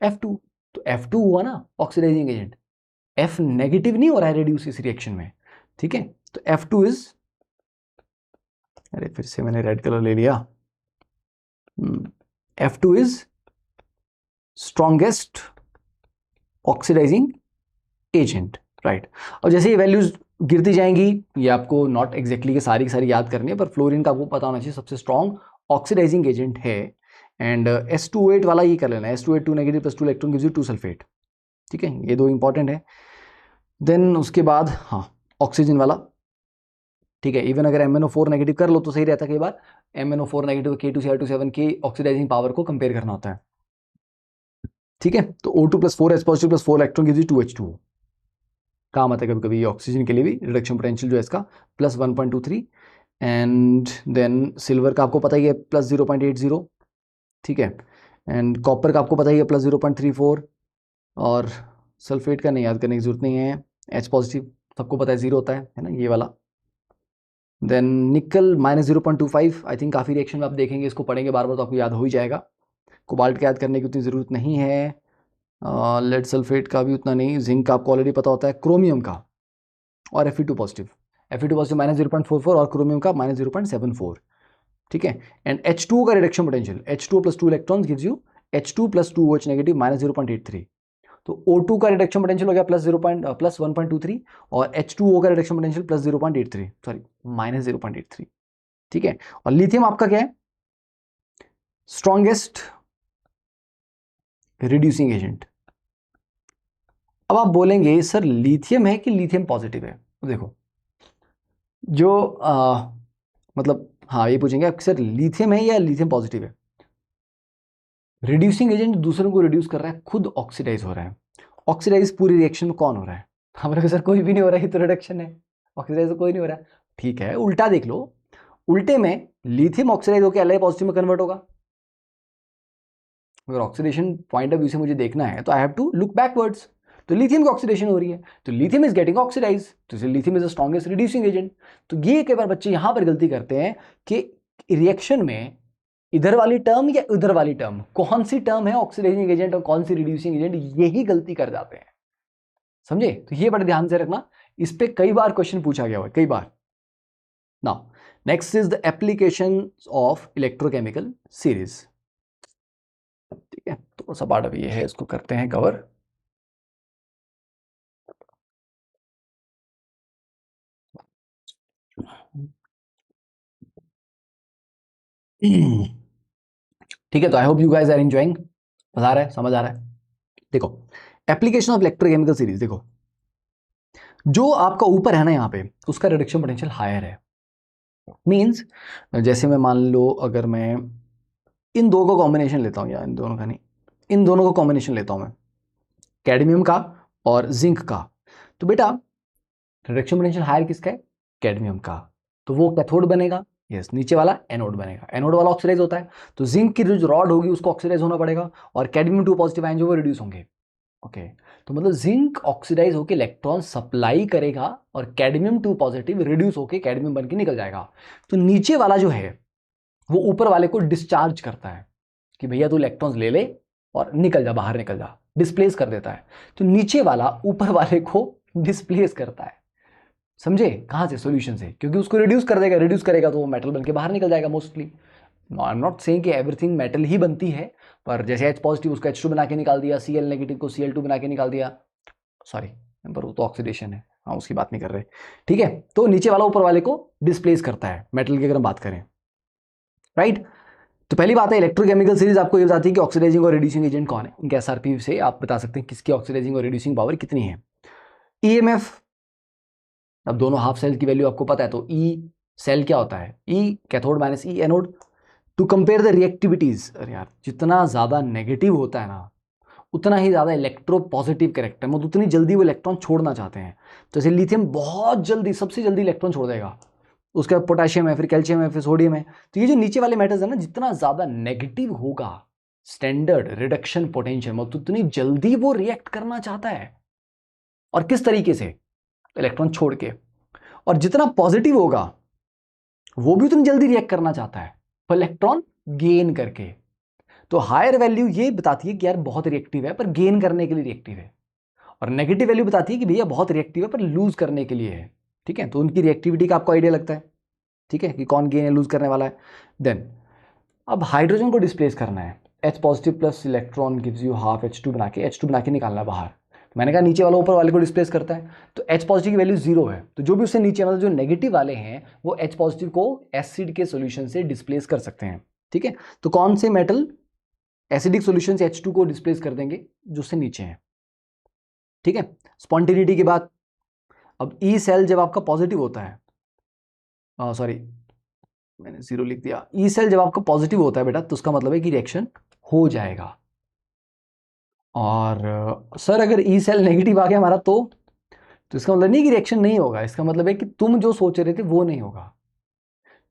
F2। तो F2 हुआ ना ऑक्सीडाइजिंग एजेंट, F नेगेटिव नहीं हो रहा है रिड्यूस इस रिएक्शन में, ठीक है। तो F2 इज, अरे फिर से मैंने रेड कलर ले लिया, F2 is strongest oxidising agent, right. और जैसे ये वैल्यूज गिरती जाएंगी, ये आपको नॉट एग्जैक्टली के सारी की सारी याद करनी है, पर फ्लोरीन का आपको पता होना चाहिए सबसे स्ट्रॉन्ग ऑक्सीडाइजिंग एजेंट है। एंड S28 वाला ये कर लेना, S28 2 negative plus 2 electron gives you 2 sulphate, ठीक है। ये दो इंपॉर्टेंट है। देन उसके बाद हाँ ऑक्सीजन वाला, ठीक है। इवन अगर MnO4 नेगेटिव कर लो तो सही रहता है, कई बार MnO4 नेगेटिव K2Cr27 की ऑक्सीडाइजिंग पावर को कंपेयर करना होता है, ठीक है। तो O2 plus 4 H positive plus 4 electron gives you 2H2। काम आता है कभी कभी ऑक्सीजन के लिए भी, रिडक्शन पोटेंशियल जो है इसका प्लस 1.23। एंड देन सिल्वर का आपको पता ही है प्लस 0.80, ठीक है। एंड कॉपर का आपको पता ही है प्लस 0.34, और सल्फेट का नहीं याद करने की जरूरत नहीं है, H पॉजिटिव सबको पता है जीरो होता है ना, ये वाला। देन निकल माइनस 0.25, आई थिंक काफ़ी रिएक्शन में आप देखेंगे, इसको पढ़ेंगे बार बार तो आपको याद हो ही जाएगा। कोबाल्ट का याद करने की उतनी ज़रूरत नहीं है, लेड सल्फेट का भी उतना नहीं, जिंक का आपको ऑलरेडी पता होता है, क्रोमियम का और Fe2 positive, Fe2 positive minus 0.44 और क्रोमियम का माइनस 0.74, ठीक है। एंड H2 का reduction potential H2 plus 2 electrons gives you H2 plus 2OH negative minus 0.83। तो O2 का रिडक्शन पोटेंशियल हो गया प्लस 1.23 और H2O का reduction potential plus 0.83, sorry minus 0.83, ठीक है। और लिथियम आपका क्या है? Strongest reducing agent. अब आप बोलेंगे सर लिथियम है कि लिथियम पॉजिटिव है? देखो जो मतलब हाँ ये पूछेंगे आप सर लिथियम है या लिथियम पॉजिटिव है। रिड्यूसिंग एजेंट दूसरों को रिड्यूस कर रहा है, खुद ऑक्सीडाइज हो रहा है। ऑक्सीडाइज पूरी रिएक्शन में कौन हो रहा है? हमारे सर कोई भी नहीं हो रहा है, तो रिडक्शन है, ऑक्सीडाइज तो कोई नहीं हो रहा है, ठीक है। उल्टा देख लो, उल्टे में लिथियम ऑक्सीडाइज होकर Li पॉजिटिव में कन्वर्ट होगा। अगर ऑक्सीडेशन पॉइंट ऑफ व्यू से मुझे देखना है तो I have to look backwards. तो लिथियम की ऑक्सीडेशन हो रही है, तो लिथियम इज गेटिंग ऑक्सीडाइज, तो lithium is the strongest reducing agent. तो ये कई बार बच्चे यहां पर गलती करते हैं कि रिएक्शन में इधर वाली टर्म या उधर वाली टर्म, कौन सी टर्म है ऑक्सीडाइजिंग एजेंट और कौन सी रिड्यूसिंग एजेंट, यही गलती कर जाते हैं, समझे। तो ये बड़े ध्यान से रखना, इस पे कई बार क्वेश्चन पूछा गया हुआ है, कई बार। Now next is the application of electrochemical series, ठीक है। थोड़ा सा पार्ट अभी ये है, इसको करते हैं कवर। ठीक है, तो I hope you guys are enjoying, मजा आ रहा है, समझ आ रहा है। देखो एप्लीकेशन ऑफ इलेक्ट्रोकेमिकल सीरीज, देखो जो आपका ऊपर है ना यहाँ पे, उसका रिडक्शन पोटेंशियल हायर है। मींस जैसे मैं मान लो अगर मैं इन दो का कॉम्बिनेशन लेता हूँ, या इन दोनों का नहीं, इन दोनों का कॉम्बिनेशन लेता हूँ मैं, कैडमियम का और जिंक का, तो बेटा रिडक्शन पोटेंशियल हायर किसका है? कैडमियम का। तो वो कैथोड बनेगा, यस, नीचे वाला एनोड बनेगा। एनोड वाला ऑक्सीडाइज होता है, तो जिंक की जो रॉड होगी उसको ऑक्सीडाइज होना पड़ेगा, और कैडमियम 2 पॉजिटिव आयन जो वो रिड्यूस होंगे। ओके, तो मतलब जिंक ऑक्सीडाइज होकर इलेक्ट्रॉन सप्लाई करेगा और कैडमियम 2 पॉजिटिव रिड्यूस होकर कैडमियम बन के निकल जाएगा। तो नीचे वाला जो है वो ऊपर वाले को डिस्चार्ज करता है कि भैया तू इलेक्ट्रॉन्स ले ले और निकल जा, बाहर निकल जा, डिस्प्लेस कर देता है। तो नीचे वाला ऊपर वाले को डिस्प्लेस करता है, समझे? कहां से? सॉल्यूशन से, क्योंकि उसको रिड्यूस कर देगा, रिड्यूस करेगा तो वो मेटल बन के बाहर निकल जाएगा mostly. I am not saying कि एवरीथिंग मेटल ही बनती है, पर जैसे H पॉजिटिव उसको H2 बना के निकाल दिया, Cl नेगेटिव को Cl2 बना के निकाल दिया, सॉरी पर वो तो ऑक्सीडेशन है, हाँ उसकी बात नहीं कर रहे, ठीक है। तो नीचे वाला ऊपर वाले को डिस्प्लेस करता है मेटल की अगर हम बात करें, राइट। तो पहली बात है इलेक्ट्रोकेमिकल सीरीज आपको ये बताती है कि ऑक्सीडाइजिंग और रिड्यूसिंग एजेंट कौन है। इनके एसआरपी से आप बता सकते हैं किसकी ऑक्सीडाइजिंग और रिड्यूसिंग पावर कितनी है। ईएमएफ, अब दोनों हाफ सेल की वैल्यू आपको पता है, तो ई सेल क्या होता है? E cathode minus E anode. To compare the reactivities, अरे यार जितना ज्यादा नेगेटिव होता है ना उतना ही ज्यादा इलेक्ट्रो पॉजिटिव कैरेक्टर, मतलब उतनी जल्दी वो इलेक्ट्रॉन छोड़ना चाहते हैं। तो जैसे लिथियम बहुत जल्दी, सबसे जल्दी इलेक्ट्रॉन छोड़ देगा, उसके बाद पोटेशियम है, फिर कैल्शियम है, फिर सोडियम है। तो ये जो नीचे वाले मेटल्स है ना, जितना ज्यादा नेगेटिव होगा स्टैंडर्ड रिडक्शन पोटेंशियल, मतलब उतनी जल्दी वो रिएक्ट करना चाहता है। और किस तरीके से? इलेक्ट्रॉन छोड़ के। और जितना पॉजिटिव होगा वो भी उतनी जल्दी रिएक्ट करना चाहता है, पर इलेक्ट्रॉन गेन करके। तो हायर वैल्यू ये बताती है कि यार बहुत रिएक्टिव है पर गेन करने के लिए रिएक्टिव है, और नेगेटिव वैल्यू बताती है कि भैया बहुत रिएक्टिव है पर लूज करने के लिए है, ठीक है। तो उनकी रिएक्टिविटी का आपको आइडिया लगता है, ठीक है, कि कौन गेन या लूज करने वाला है। देन अब हाइड्रोजन को डिस्प्लेस करना है, H positive plus electron gives you half H2 बना के निकालना बाहर। तो मैंने कहा नीचे वाला ऊपर वाले को डिस्प्लेस करता है, तो H पॉजिटिव की वैल्यू 0 है, तो जो भी उससे नीचे मतलब जो नेगेटिव वाले हैं वो H पॉजिटिव को एसिड के सॉल्यूशन से डिस्प्लेस कर सकते हैं, ठीक है। तो कौन से मेटल एसिडिक सॉल्यूशन से H2 को डिस्प्लेस कर देंगे? जो उससे नीचे हैं, ठीक है। स्पॉन्टेनिटी के बाद अब ई सेल जब आपका पॉजिटिव होता है, सॉरी मैंने 0 लिख दिया, ई सेल जब आपका पॉजिटिव होता है बेटा, तो उसका मतलब है कि रिएक्शन हो जाएगा। और सर अगर ई सेल नेगेटिव आ गया हमारा तो इसका मतलब नहीं कि रिएक्शन नहीं होगा, इसका मतलब है कि तुम जो सोच रहे थे वो नहीं होगा।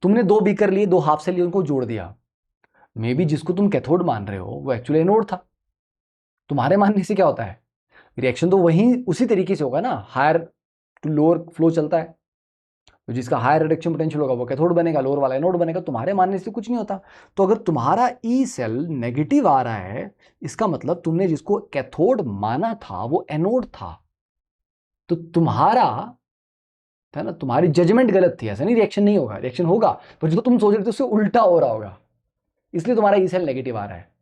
तुमने 2 बीकर लिए, 2 हाफ सेल लिए, उनको जोड़ दिया, मे बी जिसको तुम कैथोड मान रहे हो वो एक्चुअली एनोड था। तुम्हारे मानने से क्या होता है? रिएक्शन तो वही उसी तरीके से होगा ना, हायर टू लोअर फ्लो चलता है, तो जिसका हायर रिडक्शन पोटेंशियल होगा वो कैथोड बनेगा, लोअर वाला एनोड बनेगा। तुम्हारे मानने से कुछ नहीं होता। तो अगर तुम्हारा ई सेल नेगेटिव आ रहा है, इसका मतलब तुमने जिसको कैथोड माना था वो एनोड था, तो तुम्हारा है ना, तुम्हारी जजमेंट गलत थी। ऐसा नहीं रिएक्शन नहीं होगा, रिएक्शन होगा, पर जो तुम सोच रहे थे उससे उल्टा हो रहा होगा, इसलिए तुम्हारा ई सेल नेगेटिव आ रहा है।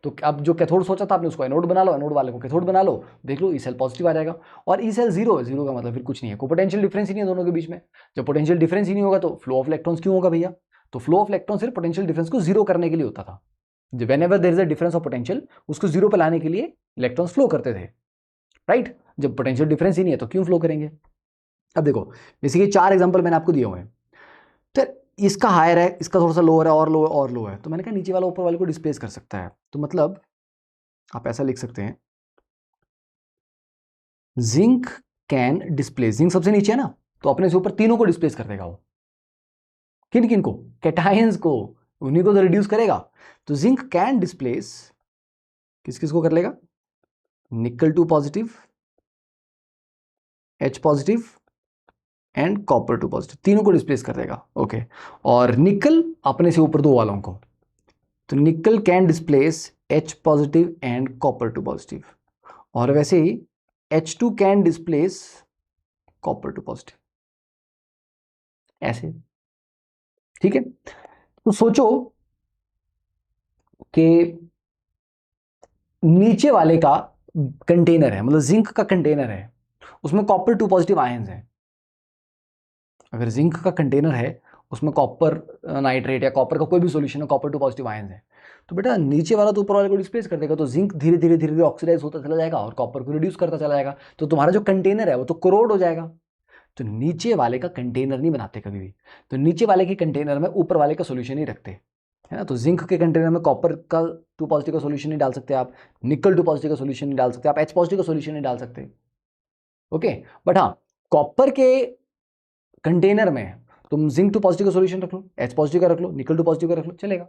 तो अब जो कैथोड सोचा था आपने उसको एनोड बना लो, एनोड वाले को कैथोड बना लो, देख लो ई सेल पॉजिटिव आ जाएगा। और ई सेल 0 है, 0 का मतलब फिर कुछ नहीं है, कोई पोटेंशियल डिफरेंस ही नहीं है दोनों के बीच में। जब पोटेंशियल डिफरेंस ही नहीं होगा तो फ्लो ऑफ इलेक्ट्रॉन्स क्यों होगा भैया? तो फ्लो ऑफ इलेक्ट्रॉन सिर्फ पोटेंशियल डिफरेंस को 0 करने के लिए होता था। Whenever there is a difference of potential, उसको 0 पे लाने के लिए इलेक्ट्रॉन्स फ्लो करते थे, राइट। जब पोटेंशियल डिफरेंस ही नहीं है तो क्यों फ्लो करेंगे? अब देखो बेसिकली 4 एग्जांपल मैंने आपको दिए हुए हैं। तो इसका हायर है, इसका थोड़ा सा लोअर है, और लो और लो है, तो मैंने कहा नीचे वाला ऊपर वाले को डिस्प्लेस कर सकता है। तो मतलब आप ऐसा लिख सकते हैं, जिंक कैन डिस्प्लेस, जिंक सबसे नीचे है ना, तो अपने से ऊपर तीनों को डिस्प्लेस कर देगा वो। किन किन को? कैटायंस को, उन्हीं को तो रिड्यूस करेगा। तो जिंक कैन डिस्प्लेस किस किस को कर लेगा? निकल 2 positive, H positive and copper 2 positive, तीनों को डिस्प्लेस कर देगा, ओके। और निकल अपने से ऊपर 2 वालों को, तो निकल can displace H positive and copper 2 positive. और वैसे ही H2 can displace copper 2 positive, ऐसे, ठीक है। तो सोचो कि नीचे वाले का कंटेनर है, मतलब जिंक का कंटेनर है, उसमें कॉपर 2 पॉजिटिव आयंस है। अगर जिंक का कंटेनर है उसमें कॉपर नाइट्रेट या कॉपर का कोई भी सॉल्यूशन है, कॉपर 2 पॉजिटिव आयंस है, तो बेटा नीचे वाला तो ऊपर वाले को डिस्प्लेस कर देगा, तो जिंक धीरे धीरे धीरे धीरे ऑक्सीडाइज होता चला जाएगा और कॉपर को रिड्यूस करता चला जाएगा, तो तुम्हारा जो कंटेनर है वो तो करोड हो जाएगा। तो नीचे वाले का कंटेनर नहीं बनाते कभी भी, तो नीचे वाले के कंटेनर में ऊपर वाले का सोल्यूशन ही रखते, है ना। तो जिंक के कंटेनर में कॉपर का 2 पॉजिटिव का सोल्यूशन नहीं डाल सकते आप, निकल 2 पॉजिटिव का सोल्यूशन नहीं डाल सकते आप, H पॉजिटिव का सोल्यूशन नहीं डाल सकते, ओके। बट हाँ, कॉपर के कंटेनर में तुम जिंक 2 पॉजिटिव का सोल्यूशन रख लो, H पॉजिटिव का रख लो, निकल 2 पॉजिटिव का रख लो, चलेगा।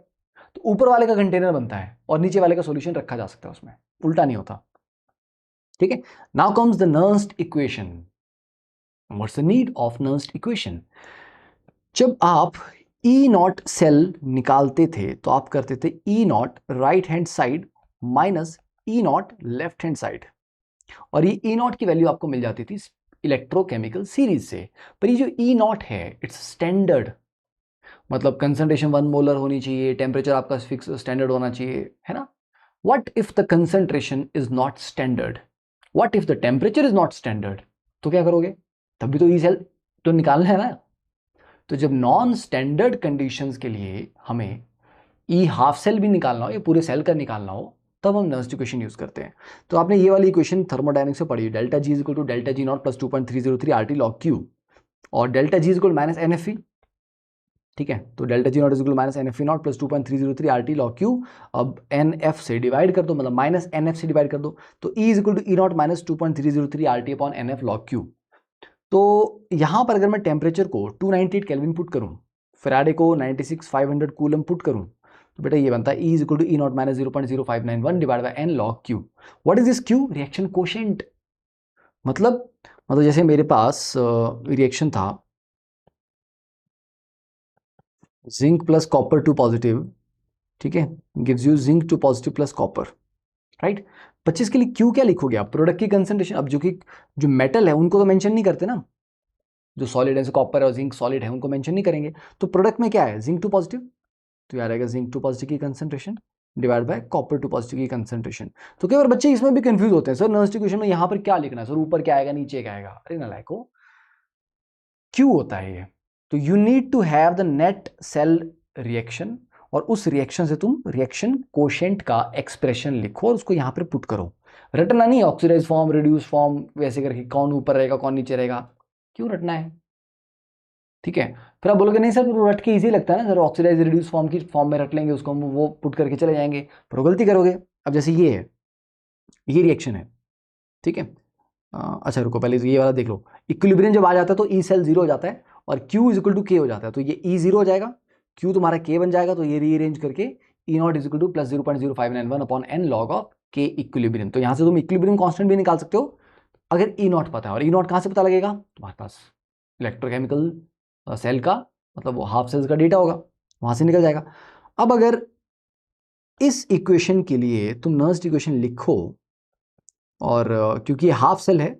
तो ऊपर वाले का कंटेनर बनता है और नीचे वाले का सोल्यूशन रखा जा सकता है उसमें, उल्टा नहीं होता। ठीक है, now comes the Nernst equation. What's the need of Nernst equation? जब आप ई नॉट सेल निकालते थे तो आप करते थे E naught right hand side minus E naught left hand side, और ये ई नॉट की वैल्यू आपको मिल जाती थी इलेक्ट्रोकेमिकल सीरीज से. पर ये जो ई नॉट है इट्स स्टैंडर्ड, मतलब कंसंट्रेशन 1 मोलर होनी चाहिए, टेम्परेचर आपका फिक्स स्टैंडर्ड होना चाहिए, है ना. What if the concentration is not standard, what if the temperature is not standard, तो क्या करोगे? तभी तो ई सेल तो निकालना है ना. तो जब नॉन स्टैंडर्ड कंडीशंस के लिए हमें ई हाफ सेल भी निकालना हो या पूरे सेल का निकालना हो, तब हम नर्स्ट इक्वेशन यूज करते हैं. तो आपने ये वाली इक्वेशन थर्मोडायनेमिक्स से पढ़ी, delta G is equal to delta G naught plus 2.303 RT log Q, और delta G is equal minus N F E. ठीक है, तो delta G naught is equal minus N F E naught plus 2.303 RT log Q. अब n F से divide कर दो, मतलब minus N F से डिवाइड कर दो, तो E is equal to E naught minus 2.303 RT upon N F log Q. तो यहां पर अगर मैं टेम्परेचर को 298 केल्विन पुट करूं, फेराडे को 96,500 कूलम पुट करूं, तो बेटा ये बनता है E is equal to E naught minus 0.0591 divide by N log Q. What is this Q? Reaction quotient. मतलब जैसे मेरे पास रिएक्शन था zinc plus copper two positive, ठीक है, gives you zinc two positive plus copper, right. 25 के लिए क्यू क्या लिखोगे आप? प्रोडक्ट की कंसंट्रेशन. अब जो मेटल है उनको तो मेंशन नहीं करते ना, जो सॉलिड है जैसे कॉपर और जिंक सॉलिड है उनको मेंशन नहीं करेंगे. तो प्रोडक्ट में क्या है? जिंक टू पॉजिटिव, तो याद आएगा जिंक टू पॉजिटिव की concentration divide by copper two positive की कंसंट्रेशन. तो कई बार बच्चे इसमें भी कंफ्यूज होते हैं, सर नर्स्ट इक्वेशन में यहाँ पर क्या लिखना है सर, ऊपर क्या आएगा नीचे क्या आएगा? अरे नालायको, क्यू होता है ये. तो you need to have the net cell reaction, और उस रिएक्शन से तुम रिएक्शन कोशेंट का एक्सप्रेशन लिखो और उसको यहां पर पुट करो. रटना नहीं, ऑक्सीडाइज फॉर्म, रिड्यूस फॉर्म, वैसे करके कौन ऊपर रहेगा कौन नीचे रहेगा, क्यों रटना है? ठीक है, फिर आप बोलोगे नहीं सर रट के इजी लगता है ना सर, ऑक्सीडाइज रिड्यूस फॉर्म की फॉर्म में रट लेंगे उसको, हम वो पुट करके चले जाएंगे, पर गलती करोगे. अब जैसे ये है, ये रिएक्शन है, ठीक है. अच्छा रुको, पहले ये वाला देख लो. इक्विलिब्रियम जब आ जाता है तो ई सेल जीरो हो जाता है और क्यू इज इक्वल टू के हो जाता है, तो ये ई जीरो हो जाएगा, क्यू तुम्हारा के बन जाएगा, तो ये रीअरेंज करके E naught is equal to plus 0.0591 upon N log of K equilibrium. तो यहां से तुम इक्विलिब्रियम कांस्टेंट भी निकाल सकते हो अगर ई नॉट पता है. और ई नॉट कहां से पता लगेगा? तुम्हारे पास इलेक्ट्रोकेमिकल सेल का, मतलब वो हाफ सेल्स का डेटा होगा, वहां से निकल जाएगा. अब अगर इस इक्वेशन के लिए तुम नर्स्ट इक्वेशन लिखो, और क्योंकि ये हाफ सेल है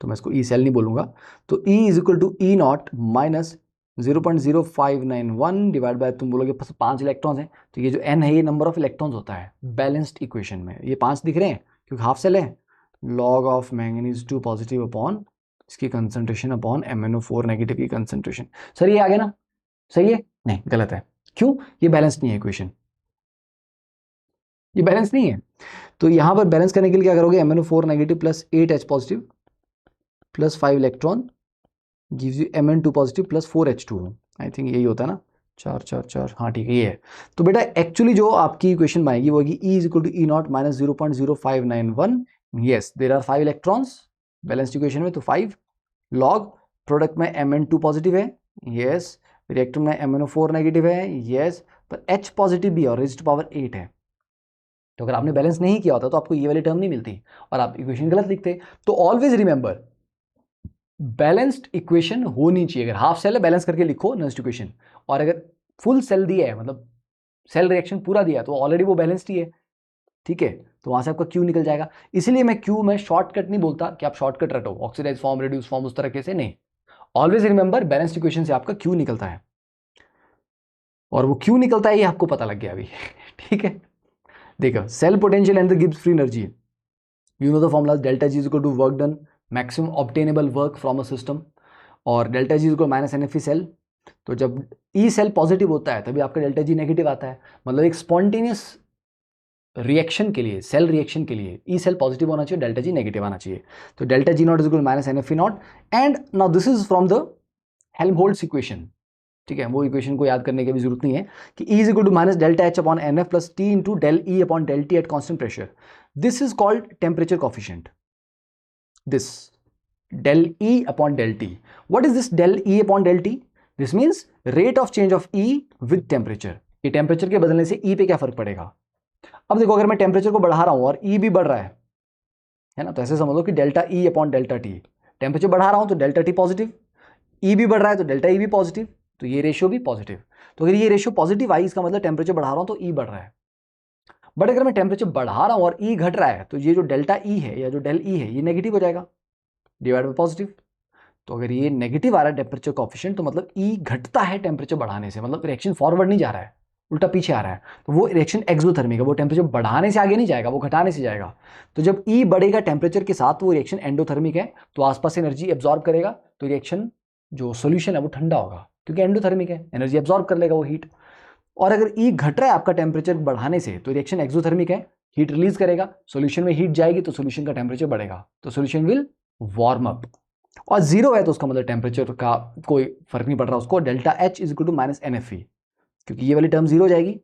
तो मैं इसको ई सेल नहीं बोलूंगा, तो E is equal to E naught minus 0.0591 divide by, तुम बोलोगे 5 इलेक्ट्रॉन्स हैं, तो ये जो एन है ये नंबर ऑफ इलेक्ट्रॉन्स होता है बैलेंस्ड इक्वेशन में, ये 5 दिख रहे हैं क्योंकि हाफ सेल है. Log of manganese 2 positive upon इसकी कंसंट्रेशन अपॉन MnO4 नेगेटिव की कंसंट्रेशन. सर ये आ गया ना? सही है? नहीं, गलत है. क्यों? ये बैलेंस नहीं है इक्वेशन, ये बैलेंस नहीं है. तो यहां पर बैलेंस करने के लिए क्या करोगे? MnO4 negative plus 8H positive plus 5 electron gives you Mn2 positive plus 4H2. I think यही होता है ना, 4 4 4, हाँ ठीक है ये है. तो बेटा एक्चुअली जो आपकी इक्वेशन आएगी वो होगी E is equal to E naught minus 0.0591. Yes, there are 5 electrons balanced equation में, तो 5 लॉग प्रोडक्ट में Mn2 पॉजिटिव है, यस, रिएक्टर में MnO4 नेगेटिव है, यस, पर H पॉजिटिव भी और रेज़्ड टू पावर 8 है. तो अगर आपने बैलेंस नहीं किया होता तो आपको ये वाली टर्म नहीं मिलती और आप इक्वेशन गलत लिखते. तो ऑलवेज रिमेंबर बैलेंस्ड इक्वेशन होनी चाहिए. अगर हाफ सेल है बैलेंस करके लिखो नर्स्ट इक्वेशन, और अगर फुल सेल दिया है, मतलब सेल रिएक्शन पूरा दिया है, तो ऑलरेडी वो बैलेंस्ड ही है, ठीक है. तो वहां से आपका क्यू निकल जाएगा. इसलिए मैं क्यू में शॉर्टकट नहीं बोलता कि आप शॉर्टकट रटो, ऑक्सीडाइज फॉर्म, रिड्यूस फॉर्म, उस तरीके से नहीं. ऑलवेज रिमेंबर बैलेंस्ड इक्वेशन से आपका क्यू निकलता है, और वो क्यू निकलता है ये आपको पता लग गया अभी. ठीक है, देखो cell potential and the Gibbs free energy, you know the formula, delta G is equal to work done maximum obtainable work from a system, और delta G is equal minus N F E cell. तो जब E cell positive होता है तभी आपका delta G negative आता है. मतलब एक स्पॉन्टेनियस रिएक्शन के लिए, सेल रिएक्शन के लिए ई सेल पॉजिटिव होना चाहिए, डेल्टा जी नेगेटिव आना चाहिए. तो delta G naught is equal minus N F E naught. And now this is from the Helmholtz equation, ठीक है, वो इक्वेशन को याद करने की भी जरूरत नहीं है कि E is equal to minus delta H upon N F plus T into del E upon del T at constant pressure. This is called temperature coefficient. This del E upon del T. What is this del E upon del T? This means rate of change of E with temperature. ये temperature के बदलने से E पे क्या फर्क पड़ेगा? अब देखो अगर मैं टेम्परेचर को बढ़ा रहा हूं और E भी बढ़ रहा है, है ना। तो ऐसे समझ लो कि delta E upon delta T, temperature बढ़ा रहा हूँ तो डेल्टा टी पॉजिटिव, ई भी बढ़ रहा है तो डेल्टा ई भी पॉजिटिव, तो ये रेशियो भी पॉजिटिव। तो अगर ये रेशियो पॉजिटिव आई, इसका मतलब टेम्परेचर बढ़ा रहा हूँ तो ई बढ़ रहा है। बट अगर मैं टेम्परेचर बढ़ा रहा हूँ और ई घट रहा है तो ये जो डेल्टा ई है या जो डेल ई है ये नेगेटिव हो जाएगा डिवाइड बाय पॉजिटिव। तो अगर ये नेगेटिव आ रहा है टेम्परेचर कोएफिशिएंट तो मतलब ई घटता है टेम्परेचर बढ़ाने से, मतलब रिएक्शन फॉरवर्ड नहीं जा रहा है, उल्टा पीछे आ रहा है। तो वो रिएक्शन एक्सोथर्मिक है, वो टेम्परेचर बढ़ाने से आगे नहीं जाएगा, वो घटाने से जाएगा। तो जब ई बढ़ेगा टेम्परेचर के साथ तो वो रिएक्शन एंडोथर्मिक है, तो आसपास एनर्जी एब्जॉर्ब करेगा, तो रिएक्शन जो सोल्यूशन है वो ठंडा होगा क्योंकि एंडोथर्मिक है, एनर्जी एब्जॉर्ब कर लेगा वो हीट। और अगर ई घट रहा है आपका टेम्परेचर बढ़ाने से तो रिएक्शन एक्सोथर्मिक है, हीट रिलीज करेगा, सोल्यूशन में हीट जाएगी तो सोल्यूशन का टेम्परेचर बढ़ेगा, तो सोल्यूशन विल वार्म अप। और जीरो है तो उसका मतलब टेम्परेचर का कोई फर्क नहीं पड़ रहा उसको, delta H is equal to minus N F E, क्योंकि ये वाली टर्म जीरो हो जाएगी,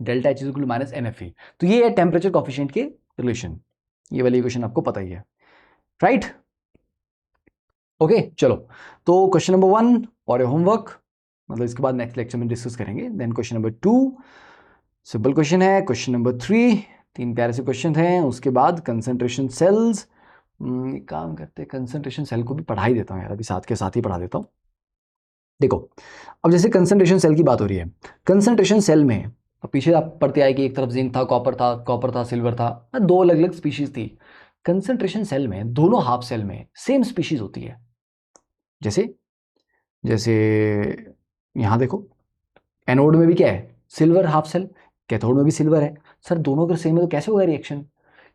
delta H is equal to minus N F E. तो ये है टेम्परेचर कोएफिशिएंट के रिलेशन, ये वाली इक्वेशन आपको पता ही है, राइट। ओके चलो, तो क्वेश्चन नंबर 1 और योर होमवर्क, मतलब इसके बाद नेक्स्ट लेक्चर में डिस्कस करेंगे। Then question number 2 simple question है, क्वेश्चन नंबर 3 तीन प्यारे से क्वेश्चन हैं, उसके बाद कंसंट्रेशन सेल्स। काम करते कंसंट्रेशन सेल को भी पढ़ा ही देता हूँ यार, अभी साथ के साथ ही पढ़ा देता हूँ। देखो अब जैसे कंसंट्रेशन सेल की बात हो रही है, कंसंट्रेशन सेल में अब पीछे आप पढ़ते आए कि एक तरफ जिंक था, कॉपर था, सिल्वर था, दो अलग अलग स्पीशीज थी। कंसंट्रेशन सेल में दोनों हाफ सेल में सेम स्पीशीज होती है। जैसे जैसे यहाँ देखो, एनोड में भी क्या है, सिल्वर हाफ सेल, कैथोड में भी सिल्वर है। सर दोनों अगर सेम है तो कैसे होगा रिएक्शन?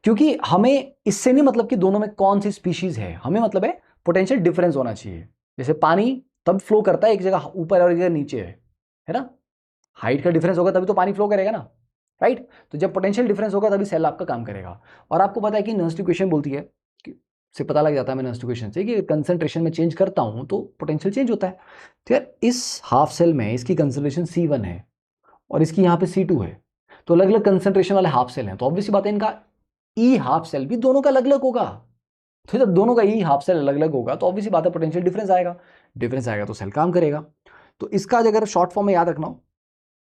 क्योंकि हमें इससे नहीं मतलब कि दोनों में कौन सी स्पीशीज है, हमें मतलब है पोटेंशियल डिफरेंस होना चाहिए। जैसे पानी तब फ्लो करता है एक जगह ऊपर और एक जगह नीचे है ना, हाइट का डिफरेंस होगा तभी तो पानी फ्लो करेगा ना, राइट। तो जब पोटेंशियल डिफरेंस होगा तभी सेल आपका काम करेगा। और आपको पता है कि नर्स्ट इक्वेशन बोलती है कि से पता लग जाता है मैं नर्स्ट इक्वेशन से कि कंसंट्रेशन में चेंज करता हूं तो पोटेंशियल चेंज होता है। तो यार इस हाफ सेल में इसकी कंसंट्रेशन C1 है और इसकी यहाँ पे C2 है, तो अलग अलग कंसंट्रेशन वाले हाफ सेल हैं, तो ऑब्वियसली बात है इनका ई हाफ सेल भी दोनों का अलग अलग होगा। तो जब दोनों का ई हाफ सेल अलग अलग होगा तो ऑब्वियसली बात है पोटेंशियल डिफरेंस आएगा, डिफरेंस आएगा तो सेल काम करेगा। तो इसका अगर शॉर्ट फॉर्म में याद रखना हो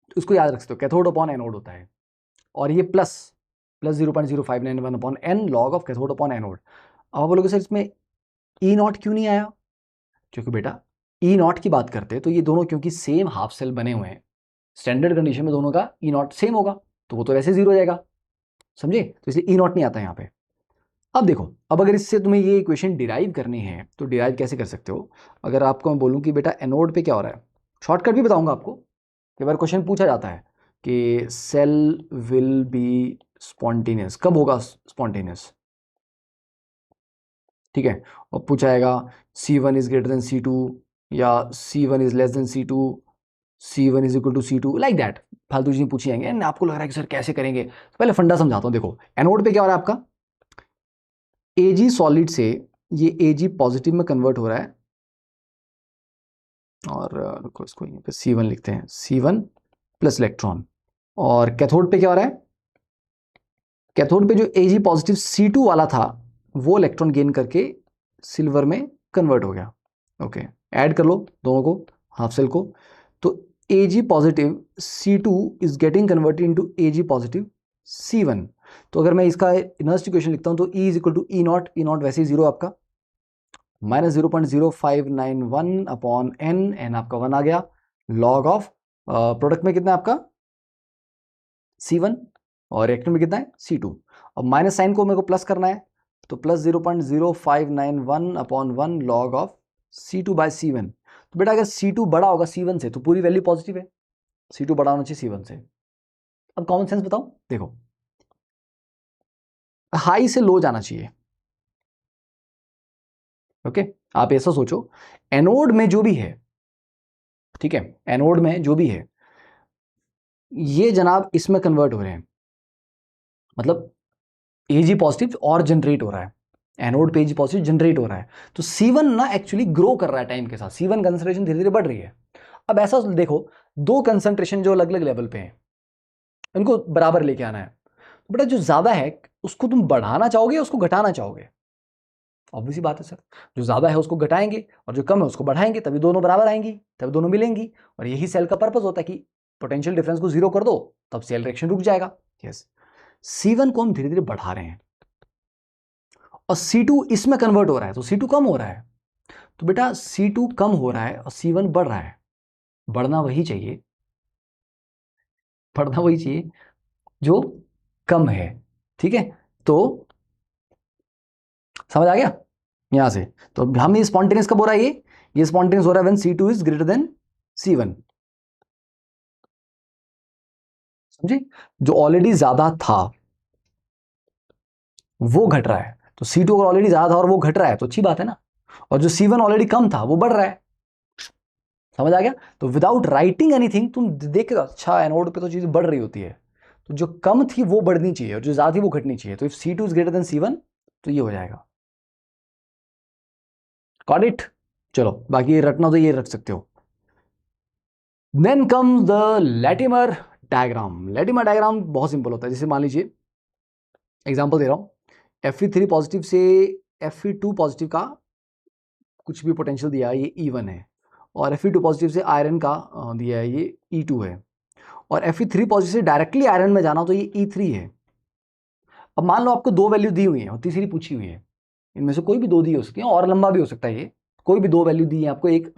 तो इसको याद रख सकते हो, कैथोड अपॉन एनोड होता है, और ये plus 0.0591 upon N log of cathode upon anode. अब आप बोलोगे सर इसमें ई नॉट क्यों नहीं आया? क्योंकि बेटा ई नॉट की बात करते हैं तो ये दोनों क्योंकि सेम हाफ सेल बने हुए हैं, स्टैंडर्ड कंडीशन में दोनों का ई नॉट सेम होगा, तो वो तो वैसे जीरो हो जाएगा, समझे? तो इसलिए ई नॉट नहीं आता यहाँ पे। अब देखो, अब अगर इससे तुम्हें ये इक्वेशन डिराइव करनी है तो डिराइव कैसे कर सकते हो? अगर आपको मैं बोलूँ कि बेटा एनोड पे क्या हो रहा है, शॉर्टकट भी बताऊंगा आपको। कई बार क्वेश्चन पूछा जाता है कि सेल विल बी स्पॉन्टेनियस, कब होगा स्पॉन्टेनियस? ठीक है, और पूछा जाएगा C1 is greater than C2 या C1 is less than C2, C1 is equal to C2, like that फालतू चीजें पूछी जाएंगे। एंड आपको लग रहा है कि सर कैसे करेंगे, तो पहले फंडा समझाता हूँ। देखो एनोड पे क्या हो रहा है आपका, Ag सॉलिड से ये Ag पॉजिटिव में कन्वर्ट हो रहा है, और रुको इसको यहाँ पे C1 लिखते हैं, C1 प्लस इलेक्ट्रॉन। और कैथोड पे क्या हो रहा है, कैथोड पे जो Ag पॉजिटिव C2 वाला था वो इलेक्ट्रॉन गेन करके सिल्वर में कन्वर्ट हो गया। ओके, ऐड कर लो दोनों को, हाफ सेल को, तो Ag positive C2 is getting converted into Ag positive C1। तो अगर मैं इसका इनवर्स इक्वेशन लिखता हूं तो E is equal to E naught वैसे ही जीरो आपका, माइनस 0.0591 अपॉन एन आपका 1 आ गया, लॉग ऑफ प्रोडक्ट में कितना है आपका C1 और रिएक्टर में कितना है C2। अब माइनस साइन को मेरे को प्लस करना है, तो plus 0.0591 upon 1 log of C2 by C1। तो बेटा अगर C2 बड़ा होगा C1 से तो पूरी वैल्यू पॉजिटिव है, C2 बड़ा होना चाहिए C1 से। अब कॉमन सेंस बताओ, देखो हाई से लो जाना चाहिए। ओके, आप ऐसा सोचो एनोड में जो भी है, ठीक है, एनोड में जो भी है ये जनाब इसमें कन्वर्ट हो रहे हैं, मतलब Ag पॉजिटिव और जनरेट हो रहा है, एनोड पे Ag पॉजिटिव जनरेट हो रहा है, तो C1 ना एक्चुअली ग्रो कर रहा है टाइम के साथ, C1 कंसंट्रेशन धीरे धीरे बढ़ रही है। अब ऐसा देखो दो कंसंट्रेशन जो अलग अलग लेवल पे हैं इनको बराबर लेके आना है, तो बेटा जो ज्यादा है उसको तुम बढ़ाना चाहोगे या उसको घटाना चाहोगे? ऑब्वियसली बात है सर, जो ज्यादा है उसको घटाएंगे और जो कम है उसको बढ़ाएंगे, तभी दोनों बराबर आएंगी, तभी दोनों मिलेंगी। और यही सेल का पर्पस होता है कि पोटेंशियल डिफरेंस को जीरो कर दो तब सेल रिएक्शन रुक जाएगा। यस, C1 को हम धीरे धीरे बढ़ा रहे हैं, और C2 इसमें कन्वर्ट हो रहा है, तो C2 कम हो रहा है, तो बेटा C2 कम हो रहा है और C1 बढ़ रहा है। बढ़ना वही चाहिए, बढ़ना वही चाहिए जो कम है, ठीक है। तो समझ आ गया यहां से। तो हम ये स्पॉन्टेनियस कब हो रहा है, ये स्पॉन्टेनियस हो रहा है when C2 is greater than C1। समझे, जो ऑलरेडी ज्यादा था वो घट रहा है, तो C2 अगर ऑलरेडी ज्यादा था और वो घट रहा है तो अच्छी बात है ना, और जो C1 ऑलरेडी कम था वो बढ़ रहा है। समझ आ गया। तो विदाउट राइटिंग एनीथिंग तुम देखेगा, अच्छा एनोड पे तो चीज बढ़ रही होती है, तो जो कम थी वो बढ़नी चाहिए और जो ज्यादा थी वो घटनी चाहिए। तो if C2 is greater than C1 तो ये हो जाएगा। Got it. चलो बाकी ये रटना तो ये रख सकते हो। Then comes the Latimer diagram. Latimer diagram बहुत सिंपल होता है। जैसे मान लीजिए एग्जांपल दे रहा हूं, Fe3 पॉजिटिव से Fe2 पॉजिटिव का कुछ भी पोटेंशियल दिया है, ये E1 है, और Fe2 पॉजिटिव से आयरन का दिया है, ये E2 है, और Fe3 पॉजिटिव से डायरेक्टली आयरन में जाना तो ये E3 है। अब मान लो आपको दो वैल्यू दी हुई है और तीसरी पूछी हुई है, इनमें से कोई भी दो दी हो सकती है और लंबा भी हो सकता है, ये कोई भी दो वैल्यू दी है आपको, एक